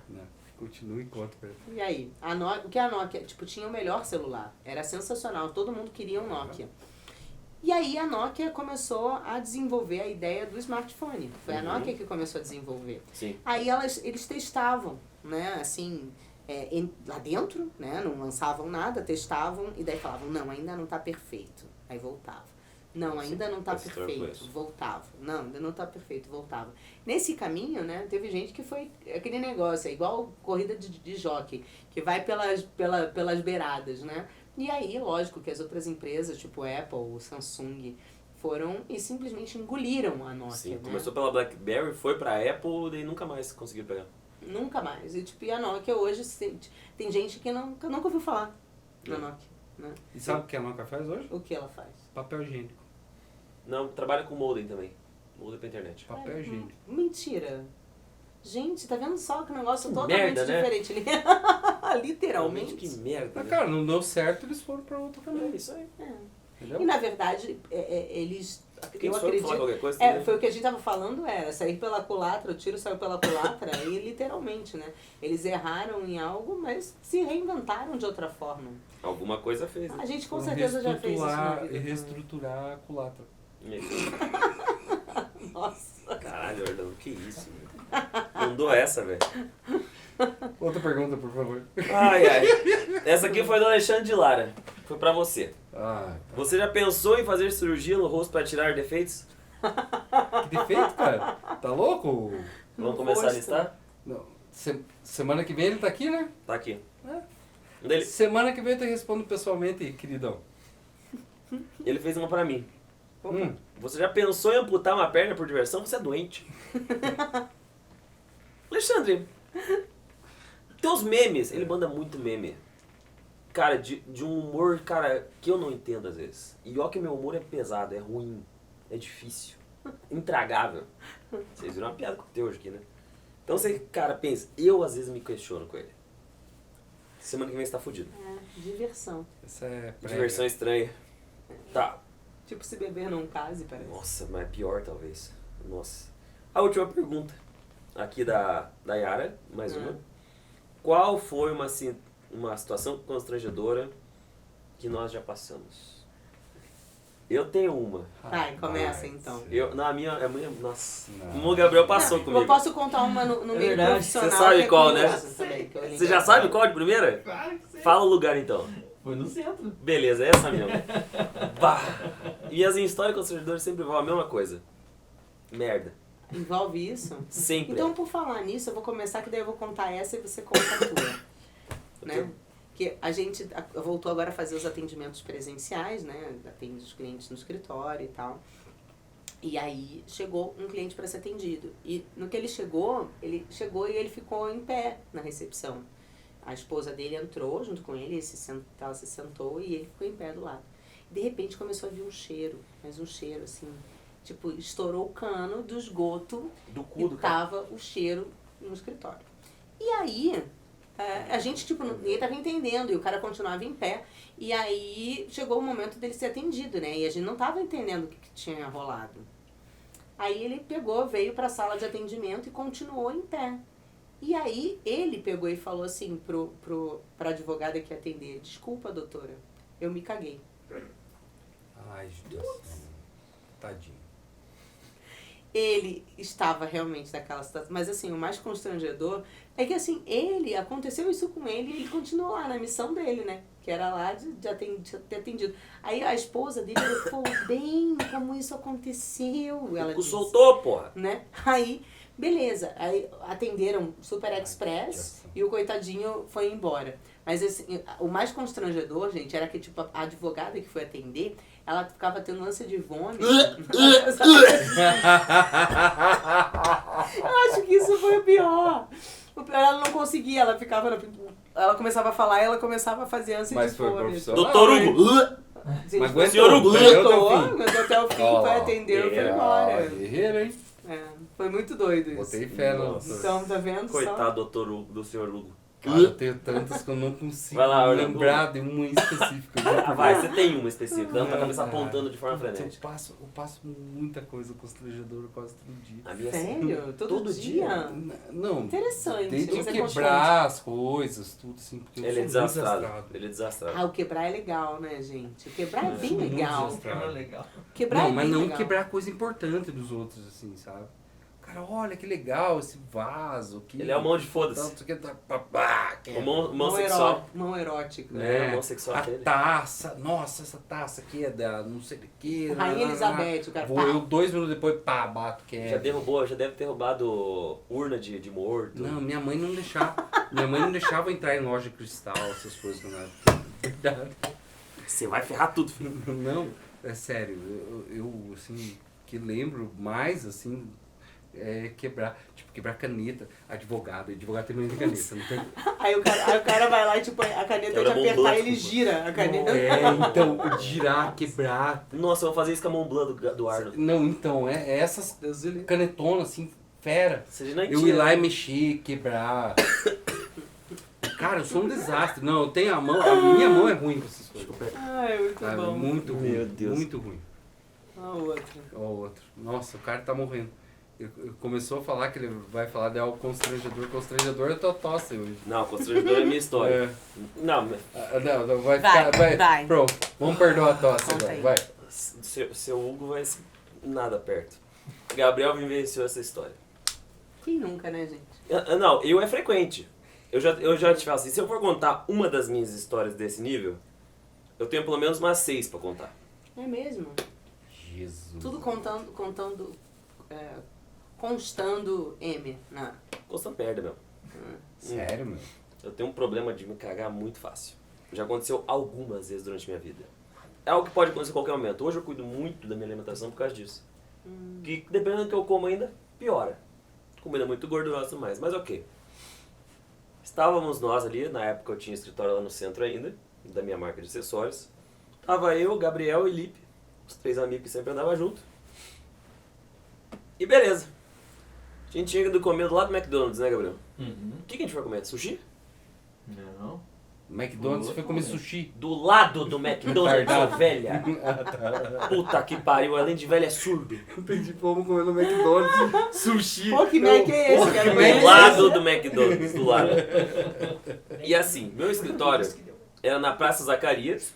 Não, continua e conta pra ele. E aí? O que a Nokia, tipo, tinha o melhor celular. Era sensacional, todo mundo queria um Nokia. E aí a Nokia começou a desenvolver a ideia do smartphone. Foi a Nokia que começou a desenvolver. Sim. Aí eles testavam, né, assim, lá dentro, né, não lançavam nada, testavam e daí falavam, não, ainda não tá perfeito. Aí voltava. Não, ainda não tá consultor perfeito. conheço. Voltava. Não, ainda não tá perfeito. Voltava. Nesse caminho, né, teve gente que foi aquele negócio, igual corrida de jockey, que vai pelas beiradas, né? E aí, lógico que as outras empresas, tipo Apple, Samsung, foram e simplesmente engoliram a Nokia, Sim, né? começou pela BlackBerry, foi pra Apple e nunca mais conseguiu pegar. Nunca mais. E, tipo, e a Nokia hoje, tem gente que nunca ouviu falar na Nokia, né? E sabe o que a Nokia faz hoje? O que ela faz? Papel higiênico. Não, trabalha com modem também. Modem pra internet. Papel higiênico. Mentira. Gente, tá vendo só que negócio Que totalmente merda, né? diferente. Literalmente. Que merda. Mas, né? cara, não deu certo, eles foram pra outro É caminho. isso aí. Entendeu? E na verdade, eles... Quem eu sou eu pra falar acredito... qualquer coisa também? Foi o que a gente tava falando, era sair pela culatra, o tiro saiu pela culatra, e literalmente, né? Eles erraram em algo, mas se reinventaram de outra forma. Alguma coisa fez. Né? A gente com Foram certeza já fez isso na vida. E reestruturar a culatra. É isso. também. Nossa. Caralho, Orlando, que isso, velho. Mandou essa, velho. Outra pergunta, por favor. Ai, ai. Essa aqui foi do Alexandre de Lara. Foi pra você. Ah, Você já pensou em fazer cirurgia no rosto pra tirar defeitos? que defeito, cara. Tá louco? Vamos começar a rosto. listar? Não. Semana que vem ele tá aqui, né? Tá aqui. É. Semana que vem eu te respondo pessoalmente, queridão. Ele fez uma pra mim. Hum. Você já pensou em amputar uma perna por diversão? Você é doente. Alexandre, teus memes, ele manda muito meme. cara, de um humor, cara, que eu não entendo às vezes. E ó que meu humor é pesado, é ruim, é difícil, intragável. Vocês viram uma piada com o teu hoje aqui, né? Então você, cara, pensa, eu às vezes me questiono com ele. Semana que vem você tá fudido. Diversão. Essa é prévia. Diversão estranha. Tá. Tipo, se beber não case, parece. Nossa, mas é pior talvez. Nossa. A última pergunta. Aqui da Yara, mais uma. Qual foi uma situação constrangedora que nós já passamos? Eu tenho uma. Vai, começa então. A minha, nossa. Não. O Gabriel passou Não, comigo. eu posso contar uma no meio verdade. profissional. Você sabe que é qual, né? curiosa também, que eu Você já sabe qual de primeira? Claro que sei. Fala o lugar então. Foi no centro. Beleza, é essa mesmo. Bah. E as histórias constrangedoras sempre vão a mesma coisa. Merda. Envolve isso? Sempre. Então, por falar nisso, eu vou começar, que daí eu vou contar essa e você conta a tua. Né? Que a gente voltou agora a fazer os atendimentos presenciais, né? Atende os clientes no escritório e tal. E aí chegou um cliente para ser atendido. E no que ele chegou e ele ficou em pé na recepção. A esposa dele entrou junto com ele, ela se sentou e ele ficou em pé do lado. De repente começou a vir um cheiro, mas um cheiro assim, tipo, estourou o cano do esgoto Do cu e do cara. tava o cheiro no escritório. E aí, a gente, tipo, ninguém tava entendendo e o cara continuava em pé. E aí chegou o momento dele ser atendido, né? E a gente não tava entendendo o que tinha rolado. Aí ele veio pra sala de atendimento e continuou em pé. E aí ele pegou e falou assim pra advogada que ia atender: desculpa, doutora, eu me caguei. Ai, Deus. Tadinho. Ele estava realmente naquela situação. Mas assim, o mais constrangedor é que assim, aconteceu isso com ele e ele continuou lá na missão dele, né? Que era lá de ter atendido. Aí a esposa dele falou: bem, como isso aconteceu? Ela O cu disse, soltou, porra. né? Aí, beleza. Aí atenderam Super Express Ai, e o coitadinho foi embora. Mas assim, o mais constrangedor, gente, era que tipo, a advogada que foi atender, ela ficava tendo ânsia de vômito. Eu acho que isso foi o pior. O pior, ela não conseguia, ela ficava... Ela começava a falar e ela começava a fazer ânsia Mas de foi vômito. profissional. Doutor Hugo. Gente, Mas foi- senhor Hugo, aguentou até o fim, Ó foi lá, atender e foi guerreiro. embora. Guerreiro, hein? É, foi muito doido isso. Botei fé no Nossa. doutor. Então, tá vendo? Coitado, doutor Hugo, do senhor Hugo. Cara, eu tenho tantas que eu não consigo Vai lá, Orlando. lembrar de uma em específico. Eu juro Ah, por vai, Deus. você tem uma específica, dando pra Não, cabeça cara. apontando de forma Eu frenética. passo muita coisa constrangedora quase todo dia. A minha Sério? Todo dia? Não, Interessante. desde eu mas é quebrar as coisas, tudo assim, porque eu Ele é sou muito desastrado. Ele é desastrado. Ah, o quebrar é legal, né, gente? O quebrar é bem Muito legal. desastrado. Era legal. Quebrar Não, é mas bem não legal. quebrar coisa importante dos outros, assim, sabe? Cara, olha que legal esse vaso. Que Ele é o mão de foda-se. Tanto que tá, pá, O mão sexual. Mão erótica. É, a mão sexual a dele. taça, nossa, essa taça aqui é da não sei o que. Rainha Elizabeth, o cara Vou tá. eu 2 minutos depois, pá, bato, que Já deve ter roubado urna de morto. Não, minha mãe não deixava. Minha mãe não deixava eu entrar em loja de cristal, essas coisas quando era verdade. Você vai ferrar tudo, filho. Não, é sério, eu assim, que lembro mais assim. É quebrar caneta, advogado tem muita caneta, não tem? Aí o cara vai lá e tipo, a caneta de Quebra a mão apertar, blanca, ele desculpa. gira a caneta. É, então, girar, quebrar. Nossa, eu vou fazer isso com a mão Blanc do Arnold. Não, então, é essas canetonas assim, fera. Você já nem Eu ir tinha. lá e mexer, quebrar. Cara, eu sou um desastre. Não, eu tenho a minha mão é ruim com essas coisas. Ai, muito Sabe? bom. Muito ruim. Meu Deus. Muito ruim. Ó, o outro. Ó, o outro. Nossa, o cara tá morrendo. Ele começou a falar que ele vai falar de algo constrangedor. Constrangedor é tua tosse hoje. Não, constrangedor é minha história. É. Não, mas Não, vai Vai, ficar. vai. Pronto, vamos perdoar a tosse Conta agora. aí. Vai. seu Hugo vai nada perto. Gabriel vivenciou essa história. Quem nunca, né, gente? Não, eu é frequente. Eu já te falo assim, se eu for contar uma das minhas histórias desse nível, eu tenho pelo menos umas 6 pra contar. É mesmo? Jesus. Tudo constando M. Na... Constando merda, meu. Sério, meu? Eu tenho um problema de me cagar muito fácil. Já aconteceu algumas vezes durante minha vida. É algo que pode acontecer a qualquer momento. Hoje eu cuido muito da minha alimentação por causa disso. Que dependendo do que eu como ainda, piora. Comida muito gordurosa mais, mas ok. Estávamos nós ali, na época eu tinha escritório lá no centro ainda, da minha marca de acessórios. Tava eu, Gabriel e Lipe, os 3 amigos que sempre andavam junto. E beleza. A gente tinha ido comer do lado do McDonald's, né, Gabriel? O que a gente vai comer? Sushi? Não. McDonald's foi comer sushi. Do lado do McDonald's, ô velha. Puta que pariu, além de velha é surdo. Entendi, vamos comer no McDonald's sushi. Pô, que Mac é esse? Quero Do conhecer. lado do McDonald's, do lado. E assim, meu escritório era na Praça Zacarias.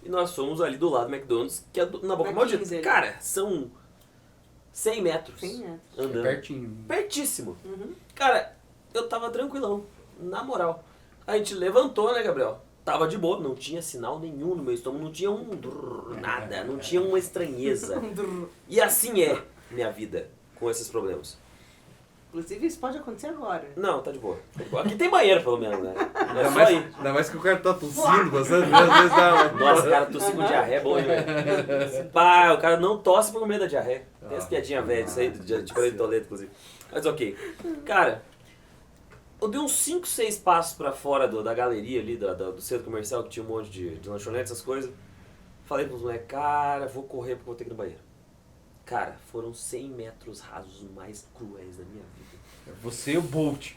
E nós fomos ali do lado do McDonald's, que é na Boca Na Maldita. 15 ali. Cara, são 100 metros. 100 metros. Andando. Pertinho. Pertíssimo. Cara, eu tava tranquilão, na moral. A gente levantou, né, Gabriel? Tava de boa, não tinha sinal nenhum no meu estômago, não tinha nada, não tinha uma estranheza. E assim é minha vida com esses problemas. Inclusive, isso pode acontecer agora. Não, tá de boa. Aqui tem banheiro, pelo menos, né? É só ir. Ainda mais que o cara tá tossindo bastante, às vezes dá. Nossa, cara, tossir com diarreia é bom, hein, velho? Pá, o cara não tosse por medo da diarreia. Tem essa piadinha velha disso aí, de Coelho de Toledo, inclusive. Mas ok. Cara, eu dei uns 5, 6 passos pra fora da galeria ali, do centro comercial, que tinha um monte de lanchonete, essas coisas. Falei pros moleques, cara, vou correr porque vou ter que ir no banheiro. Cara, foram 100 metros rasos mais cruéis da minha vida. Você e o Bolt.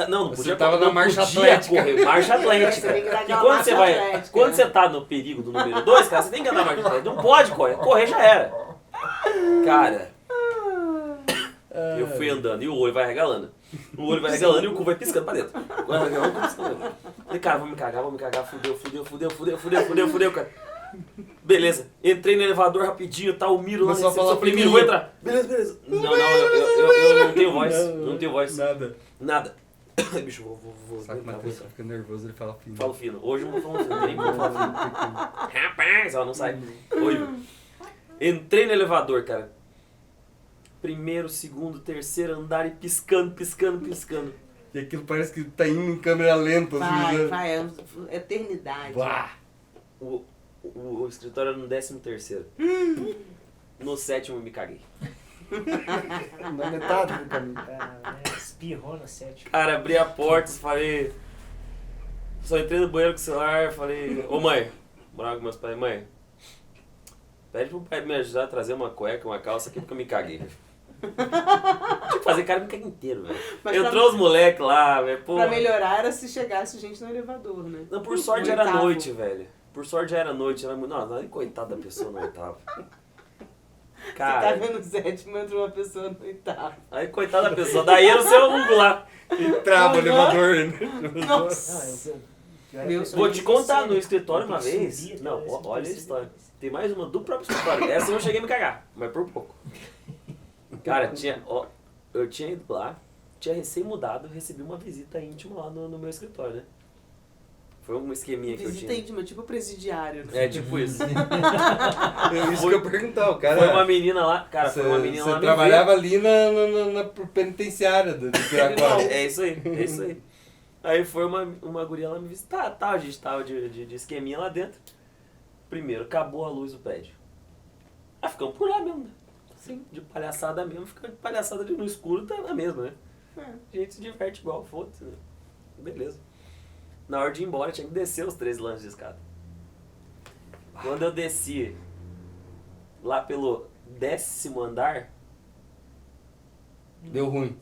Não Você podia tava correr, na marcha podia atlética. correr, marcha atlética. Você tem que dar E aquela quando marcha você vai, atlética, quando né? você tá no perigo do número 2, cara, você tem que andar marcha atlética. Não pode correr, correr já era. Cara, eu fui andando e o olho vai regalando. O olho vai regalando e o cu vai piscando pra dentro. Vai regalando e o cu piscando pra dentro. Falei, cara, vou me cagar, fudeu, cara. Beleza, entrei no elevador rapidinho, tá o Miro lá Começou a falar falei, Miro, fininho. vou entrar. Beleza. Não, eu não tenho voz, não tenho voz. Nada. Bicho, vou. Sabe que o Matheus fica nervoso, ele fala fino. Falo fino. Hoje eu não vou falar fino, nem como falar fino. Rapaz, ela não sai. Oi. Entrei no elevador, cara. Primeiro, segundo, terceiro andar e piscando. E aquilo parece que tá indo em câmera lenta. Vai, é eternidade. Bah. O escritório era no 13º. No 7º eu me caguei. Na metade do caminho. Espirrou no 7. Cara, abri a porta, falei... Só entrei no banheiro com o celular, falei... Ô mãe, morava com meus pais. Mãe, pede pro pai me ajudar a trazer uma cueca, uma calça aqui porque eu me caguei. Tinha que fazer cara me caguei inteiro, velho. Mas Entrou os moleques lá, velho. Pra melhorar era se chegasse gente no elevador, né? Não, por sorte No era oitavo. noite, velho. Por sorte já era noite. Era muito... Não, coitada da pessoa no oitavo. Você Cara, tá vendo o 7º, entrou uma pessoa no 8º. aí coitada da pessoa. Daí era o seu Hugo lá. Trava o elevador. Nossa! Meu Vou te contar, no escritório uma Tem que vez... subir, Não, até olha a subir. história. Tem mais uma do próprio escritório. Essa eu não cheguei a me cagar, mas por pouco. Cara, eu tinha ido lá, tinha recém-mudado, recebi uma visita íntima lá no meu escritório, né? Foi um esqueminha que eu Visita tinha. íntima, tipo presidiário. Né? É, tipo isso. É isso que eu ia perguntar, o cara. Foi uma menina lá, cara, foi uma menina lá. Você me trabalhava ali na penitenciária do Piraquara. ver. É isso aí. Aí foi uma guria lá me visitar, a gente tava de esqueminha lá dentro. Primeiro, acabou a luz do prédio. Aí ficamos por lá mesmo, né? Assim, de palhaçada mesmo, ficando de palhaçada ali no escuro, tá na mesma, né? A gente se diverte igual, foda-se, né? Beleza. Na hora de ir embora, tinha que descer os 3 lances de escada. Quando eu desci lá pelo 10º andar, Deu ruim.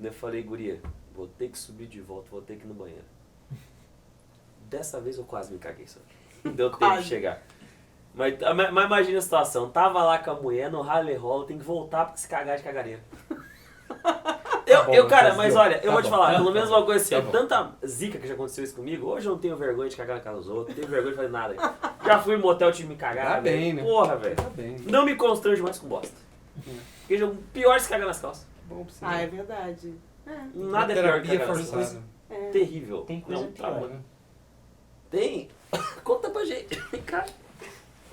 eu falei, guria, vou ter que subir de volta, vou ter que ir no banheiro. Dessa vez eu quase me caguei, só. Deu tempo de Quase. chegar. Mas imagina a situação, tava lá com a mulher no rally roll, tem que voltar pra se cagar de caganeira. Cara, mas olha, eu vou te falar, pelo menos uma coisa assim, tanta zica que já aconteceu isso comigo, hoje eu não tenho vergonha de cagar na casa dos outros, não tenho vergonha de fazer nada. Já fui no motel, tive que me cagar, Tá bem, velho. né? Porra, velho. Tá bem. Não me constrange mais com bosta. Porque o pior é se cagar nas calças. Bom pra você. Ah, é verdade. Nada é pior que terapia cagar nas calças. forçada. É. Terrível. Tem coisa Não, pior. tá bom. Tem? Conta pra gente. Vem cá.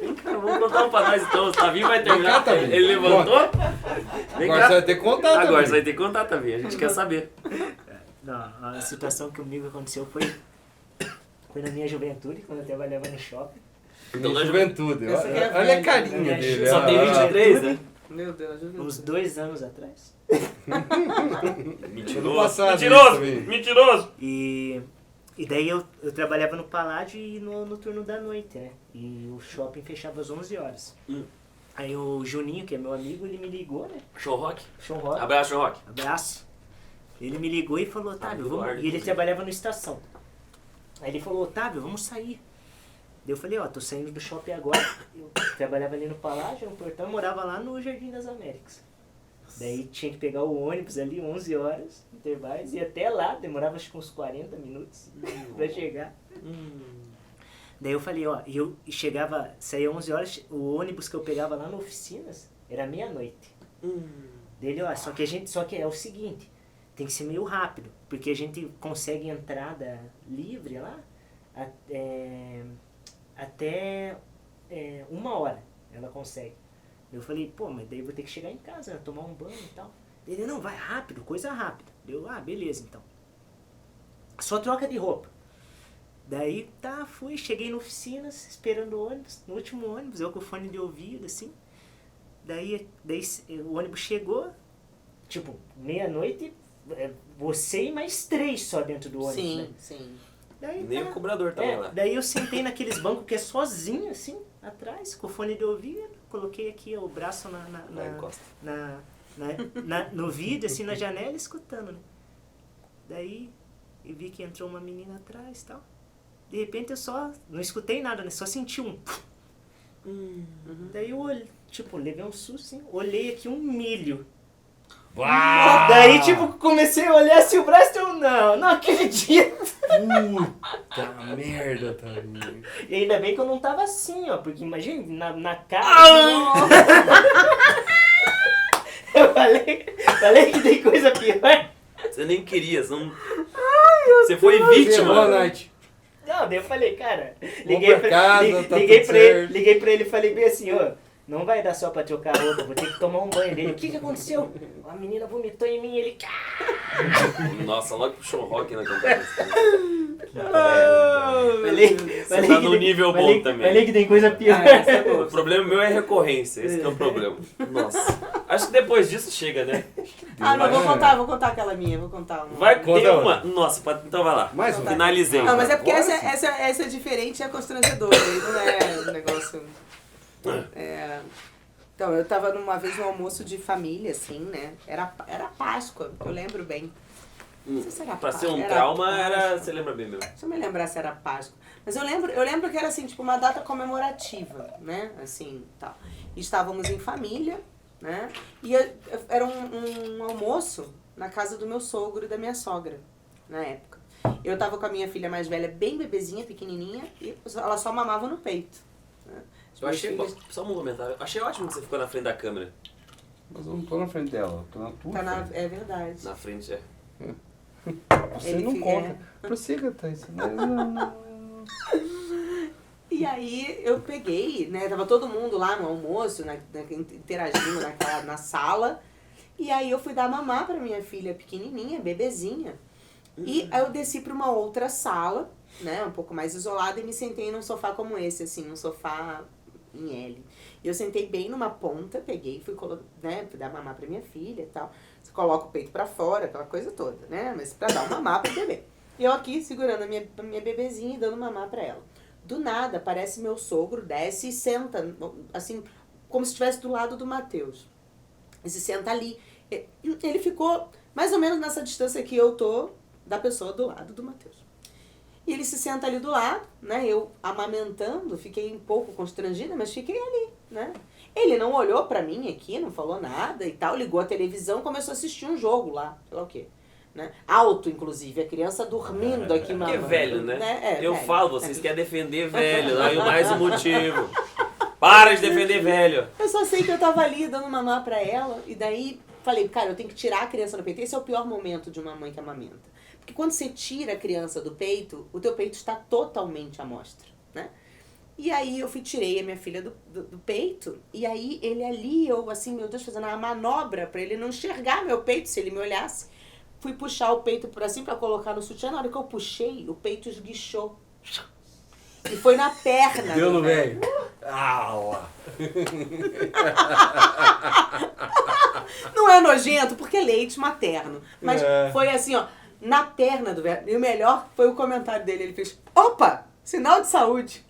Vamos contar um pra nós então. O Tavinho vai terminar. Vem cá, Tavinho. Ele levantou. Vem Agora cá. você vai ter que contar Agora também. você vai ter que contar, Tavinho. A gente quer saber. Não, a situação que comigo aconteceu foi na minha juventude, quando eu trabalhava no shopping. Então, Na juventude. Essa aqui é Olha a velha, carinha né? dele. Só tem 23, né? Meu Deus, eu Uns 2 anos atrás. Ano passado, Mentiroso. isso também. Mentiroso. E E daí eu trabalhava no Paládio e no turno da noite, né? E o shopping fechava às 11 horas. Aí o Juninho, que é meu amigo, ele me ligou, né? Show Rock? Show Rock. Abraço, Show Rock. Abraço. Ele me ligou e falou, Otávio, Amigo vamos... Arno, E ele inclusive. trabalhava no Estação. Aí ele falou, Otávio, vamos sair. Daí eu falei, ó, tô saindo do shopping agora. Eu trabalhava ali no Palácio, no portão, morava lá no Jardim das Américas. Daí tinha que pegar o ônibus ali, 11 horas, intervalos, e até lá, demorava acho que uns 40 minutos pra chegar. Daí eu falei, ó, e eu chegava, saía 11 horas, o ônibus que eu pegava lá na Oficinas era meia-noite. Dele, ó, só que é o seguinte, tem que ser meio rápido, porque a gente consegue entrada livre lá até 1 hora, ela consegue. Eu falei, pô, mas daí eu vou ter que chegar em casa, né, tomar um banho e tal. Ele, não, vai rápido, coisa rápida. Eu, beleza então. Só troca de roupa. Daí, fui, cheguei na Oficinas, esperando o ônibus, no último ônibus, eu com o fone de ouvido, assim. Daí o ônibus chegou, tipo, meia-noite, você e mais 3 só dentro do ônibus, né? Sim. Daí, Nem o cobrador tava lá. Daí eu sentei naqueles bancos que é sozinho, assim, atrás, com o fone de ouvido, coloquei aqui o braço no vidro, assim, na janela, escutando, né? Daí eu vi que entrou uma menina atrás e tal. De repente eu só não escutei nada, né? Só senti um... Daí eu levei um susto, assim, olhei aqui um milho. Uau! Daí, comecei a olhar assim o braço, eu não acredito. Puta merda, Tavinho. E ainda bem que eu não tava assim, ó, porque imagina, na cara... Eu falei que tem coisa pior. Você nem queria, você não... Você foi vítima. Boa noite. Não, daí eu falei, cara... Liguei pra ele e falei bem assim, ó... Não vai dar só pra trocar a roupa, vou ter que tomar um banho dele. O que aconteceu? A menina vomitou em mim e ele... Nossa, logo pro Show Rock na campanha. Você tá num nível bom também. Falei que tem coisa pior. O problema meu é recorrência, esse que é o problema. Nossa. Acho que depois disso chega, né? Não, vou contar aquela minha, vou contar uma. Vai, Conta tem outra. uma. Nossa, então vai lá. Mais uma. Finalizei. Não, mas é porque Agora essa é diferente e é constrangedora, aí não é um negócio... Então, eu tava numa vez no almoço de família, assim, né? Era Páscoa, eu lembro bem. Não sei se era Pra ser Páscoa. um Era trauma, Páscoa. você lembra bem mesmo. Deixa eu me lembrar se era Páscoa. Mas eu lembro que era assim, tipo, uma data comemorativa, né? Assim, tal. E estávamos em família, né? E era um almoço na casa do meu sogro e da minha sogra, na época. Eu tava com a minha filha mais velha, bem bebezinha, pequenininha, e ela só mamava no peito. Né? Eu achei, só um comentário, achei ótimo que você ficou na frente da câmera. Mas eu não tô na frente dela, eu tô na tua frente. É verdade. Na frente, Você não conta. Prossiga, Thaís. E aí eu peguei, né? Tava todo mundo lá no almoço, interagindo na sala. E aí eu fui dar mamar pra minha filha pequenininha, bebezinha. E aí eu desci pra uma outra sala, né? Um pouco mais isolada, e me sentei num sofá como esse, assim, um sofá em L. E eu sentei bem numa ponta, peguei, fui dar mamar pra minha filha e tal. Você coloca o peito pra fora, aquela coisa toda, né? Mas pra dar um mamar pro bebê. E eu aqui segurando a minha bebezinha e dando mamar pra ela. Do nada, aparece meu sogro, desce e senta, assim, como se estivesse do lado do Matheus. E se senta ali. Ele ficou mais ou menos nessa distância que eu tô da pessoa do lado do Matheus. E ele se senta ali do lado, né? Eu amamentando, fiquei um pouco constrangida, mas fiquei ali, né? Ele não olhou pra mim aqui, não falou nada e tal, ligou a televisão, começou a assistir um jogo lá, sei lá o quê. Né? Alto, inclusive, a criança dormindo aqui, porque é mamando. velho, né? Eu velho. falo, vocês querem defender velho, aí mais um motivo. Para de defender velho. Eu só sei que eu tava ali dando mamar pra ela, e daí falei, cara, eu tenho que tirar a criança do peito. Esse é o pior momento de uma mãe que amamenta. Porque quando você tira a criança do peito, o teu peito está totalmente à mostra, né? E aí eu tirei a minha filha do peito, e aí ele ali, eu assim, meu Deus, fazendo uma manobra pra ele não enxergar meu peito, se ele me olhasse. Fui puxar o peito por assim pra colocar no sutiã, na hora que eu puxei, o peito esguichou. E foi na perna. Deu no velho. Lá. Não é nojento, porque é leite materno. Mas foi assim, ó. na perna do velho. E o melhor foi o comentário dele. Ele fez, opa, sinal de saúde.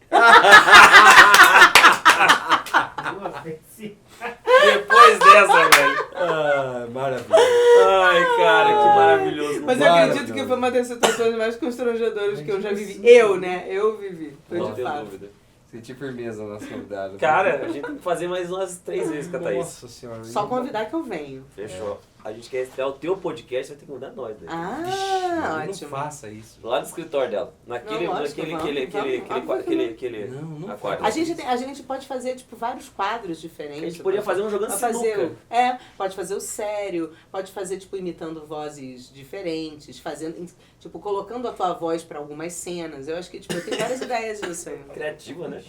Depois dessa, velho. Ah, maravilha. Ai, cara, que maravilhoso. Mas eu acredito que foi uma das situações mais constrangedoras que eu já vivi. Eu vivi. Foi Não de tenho fato. dúvida. Senti firmeza na nossa convidada. Cara, a gente tem que fazer mais umas 3 vezes com a Thaís. Nossa senhora. Só convidar que eu venho. Fechou. A gente quer estrear o teu podcast, vai ter que mudar nós, né? Ah, Não ótimo. faça isso. Lá no escritório dela. Naquele, Não, lógico, aquele Não aquário. A gente pode fazer, tipo, vários quadros diferentes. A gente podia fazer um jogando Pode fazer sinuca. pode fazer o sério, pode fazer, tipo, imitando vozes diferentes, fazendo, tipo, colocando a tua voz pra algumas cenas. Eu acho que, tipo, eu tenho várias ideias disso aí. Criativa, né?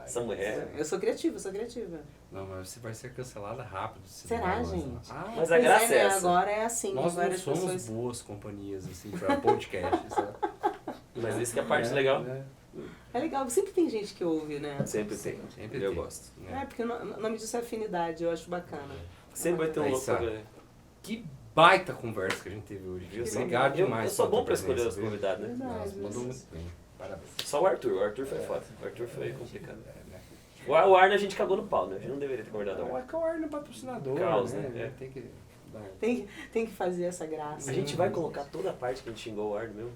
Essa mulher. Eu sou criativa. Não, mas você vai ser cancelada rápido. Será, gente? Ah, Mas a graça é essa. Agora é assim, nós não várias somos pessoas... boas companhias, assim, pra podcast, sabe? Mas isso que é a parte legal. Né? É legal, sempre tem gente que ouve, né? Sempre tem. Sempre Eu tem. gosto. É, porque o nome disso é afinidade, eu acho bacana. Sempre vai ter um Aí, louco sabe? pra ver. Que baita conversa que a gente teve hoje. Viu? Obrigado Eu demais. sou pela bom pra tua escolher os presença, viu? convidados, né? Verdade. Nossa, mandou muito bem. Parabéns. Só o Arthur foi foda. O Arthur foi complicado. Né? O Arno a gente cagou no pau, né? A gente não deveria ter convidado o Não, Arno. é que o Arno é patrocinador, Causa, né? é. Tem que... dar- Tem que fazer essa graça. A gente vai colocar toda a parte que a gente xingou o Arno mesmo?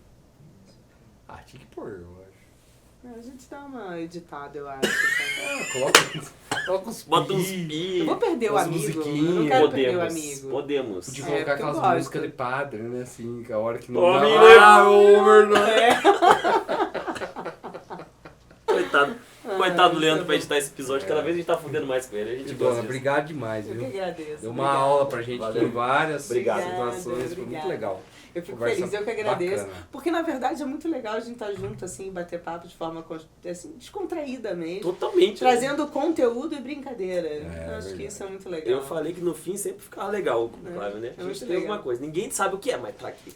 Ah, tinha que pôr, eu acho. A gente dá uma editada, eu acho. Ah, coloca os Bota uns pi. pi. Eu vou perder o Umas amigo. Eu não musiquinhas. quero perder o Podemos. amigo. Podemos. Podia É, colocar porque eu aquelas gosto. músicas de padre, né? Assim, que a hora que não Ô, dá... menino! Coitado. Coitado do Leandro pra editar esse episódio. Cada vez a gente tá fudendo mais com ele. A gente Dona, gosta disso. obrigado demais, Eu que viu? agradeço. Deu uma obrigada. aula pra gente Valeu. em várias Obrigado. situações, foi muito Obrigada. legal. Eu fico Conversa feliz, eu que agradeço. bacana. Porque, na verdade, é muito legal a gente estar junto, assim, bater papo de forma assim, descontraída mesmo. Totalmente. Trazendo conteúdo e brincadeira. Eu acho verdade. que isso é muito legal. Eu falei que no fim sempre ficava legal, claro, né? É A muito gente tem legal. alguma coisa. Ninguém sabe o que é, mas tá aqui.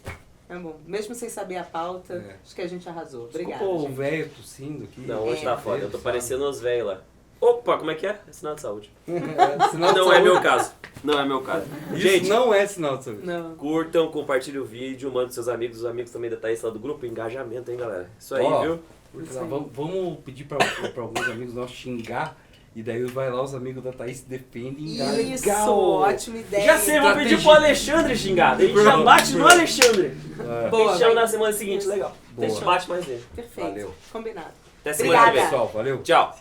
É bom. Mesmo sem saber a pauta, É. acho que a gente arrasou. Obrigada. Desculpa o gente. velho tossindo aqui. Não, hoje tá foda. Eu tô Sabe? parecendo uns velhos lá. Opa, como é que é? É sinal de saúde. Sinal de Não é saúde. meu caso. Não é meu caso. Isso Gente, não é sinal de saúde. Não. curtam, compartilhem o vídeo, mandem pros seus amigos, os amigos também da Thaís lá do grupo. Engajamento, hein, galera? Isso aí, Ó, viu? Porque lá, vamos pedir pra alguns amigos nossos xingar. E daí vai lá, os amigos da Thaís se defendem e engaja. Isso, Legal. ótima ideia. Já sei, vou pedir pro Alexandre xingar. A gente já bate no Alexandre. É. A Boa, gente chama vai. na semana seguinte, legal. A gente Boa. bate mais nele. Perfeito. Valeu. Combinado. Até semana que vem. Obrigada. Pessoal, valeu. Tchau.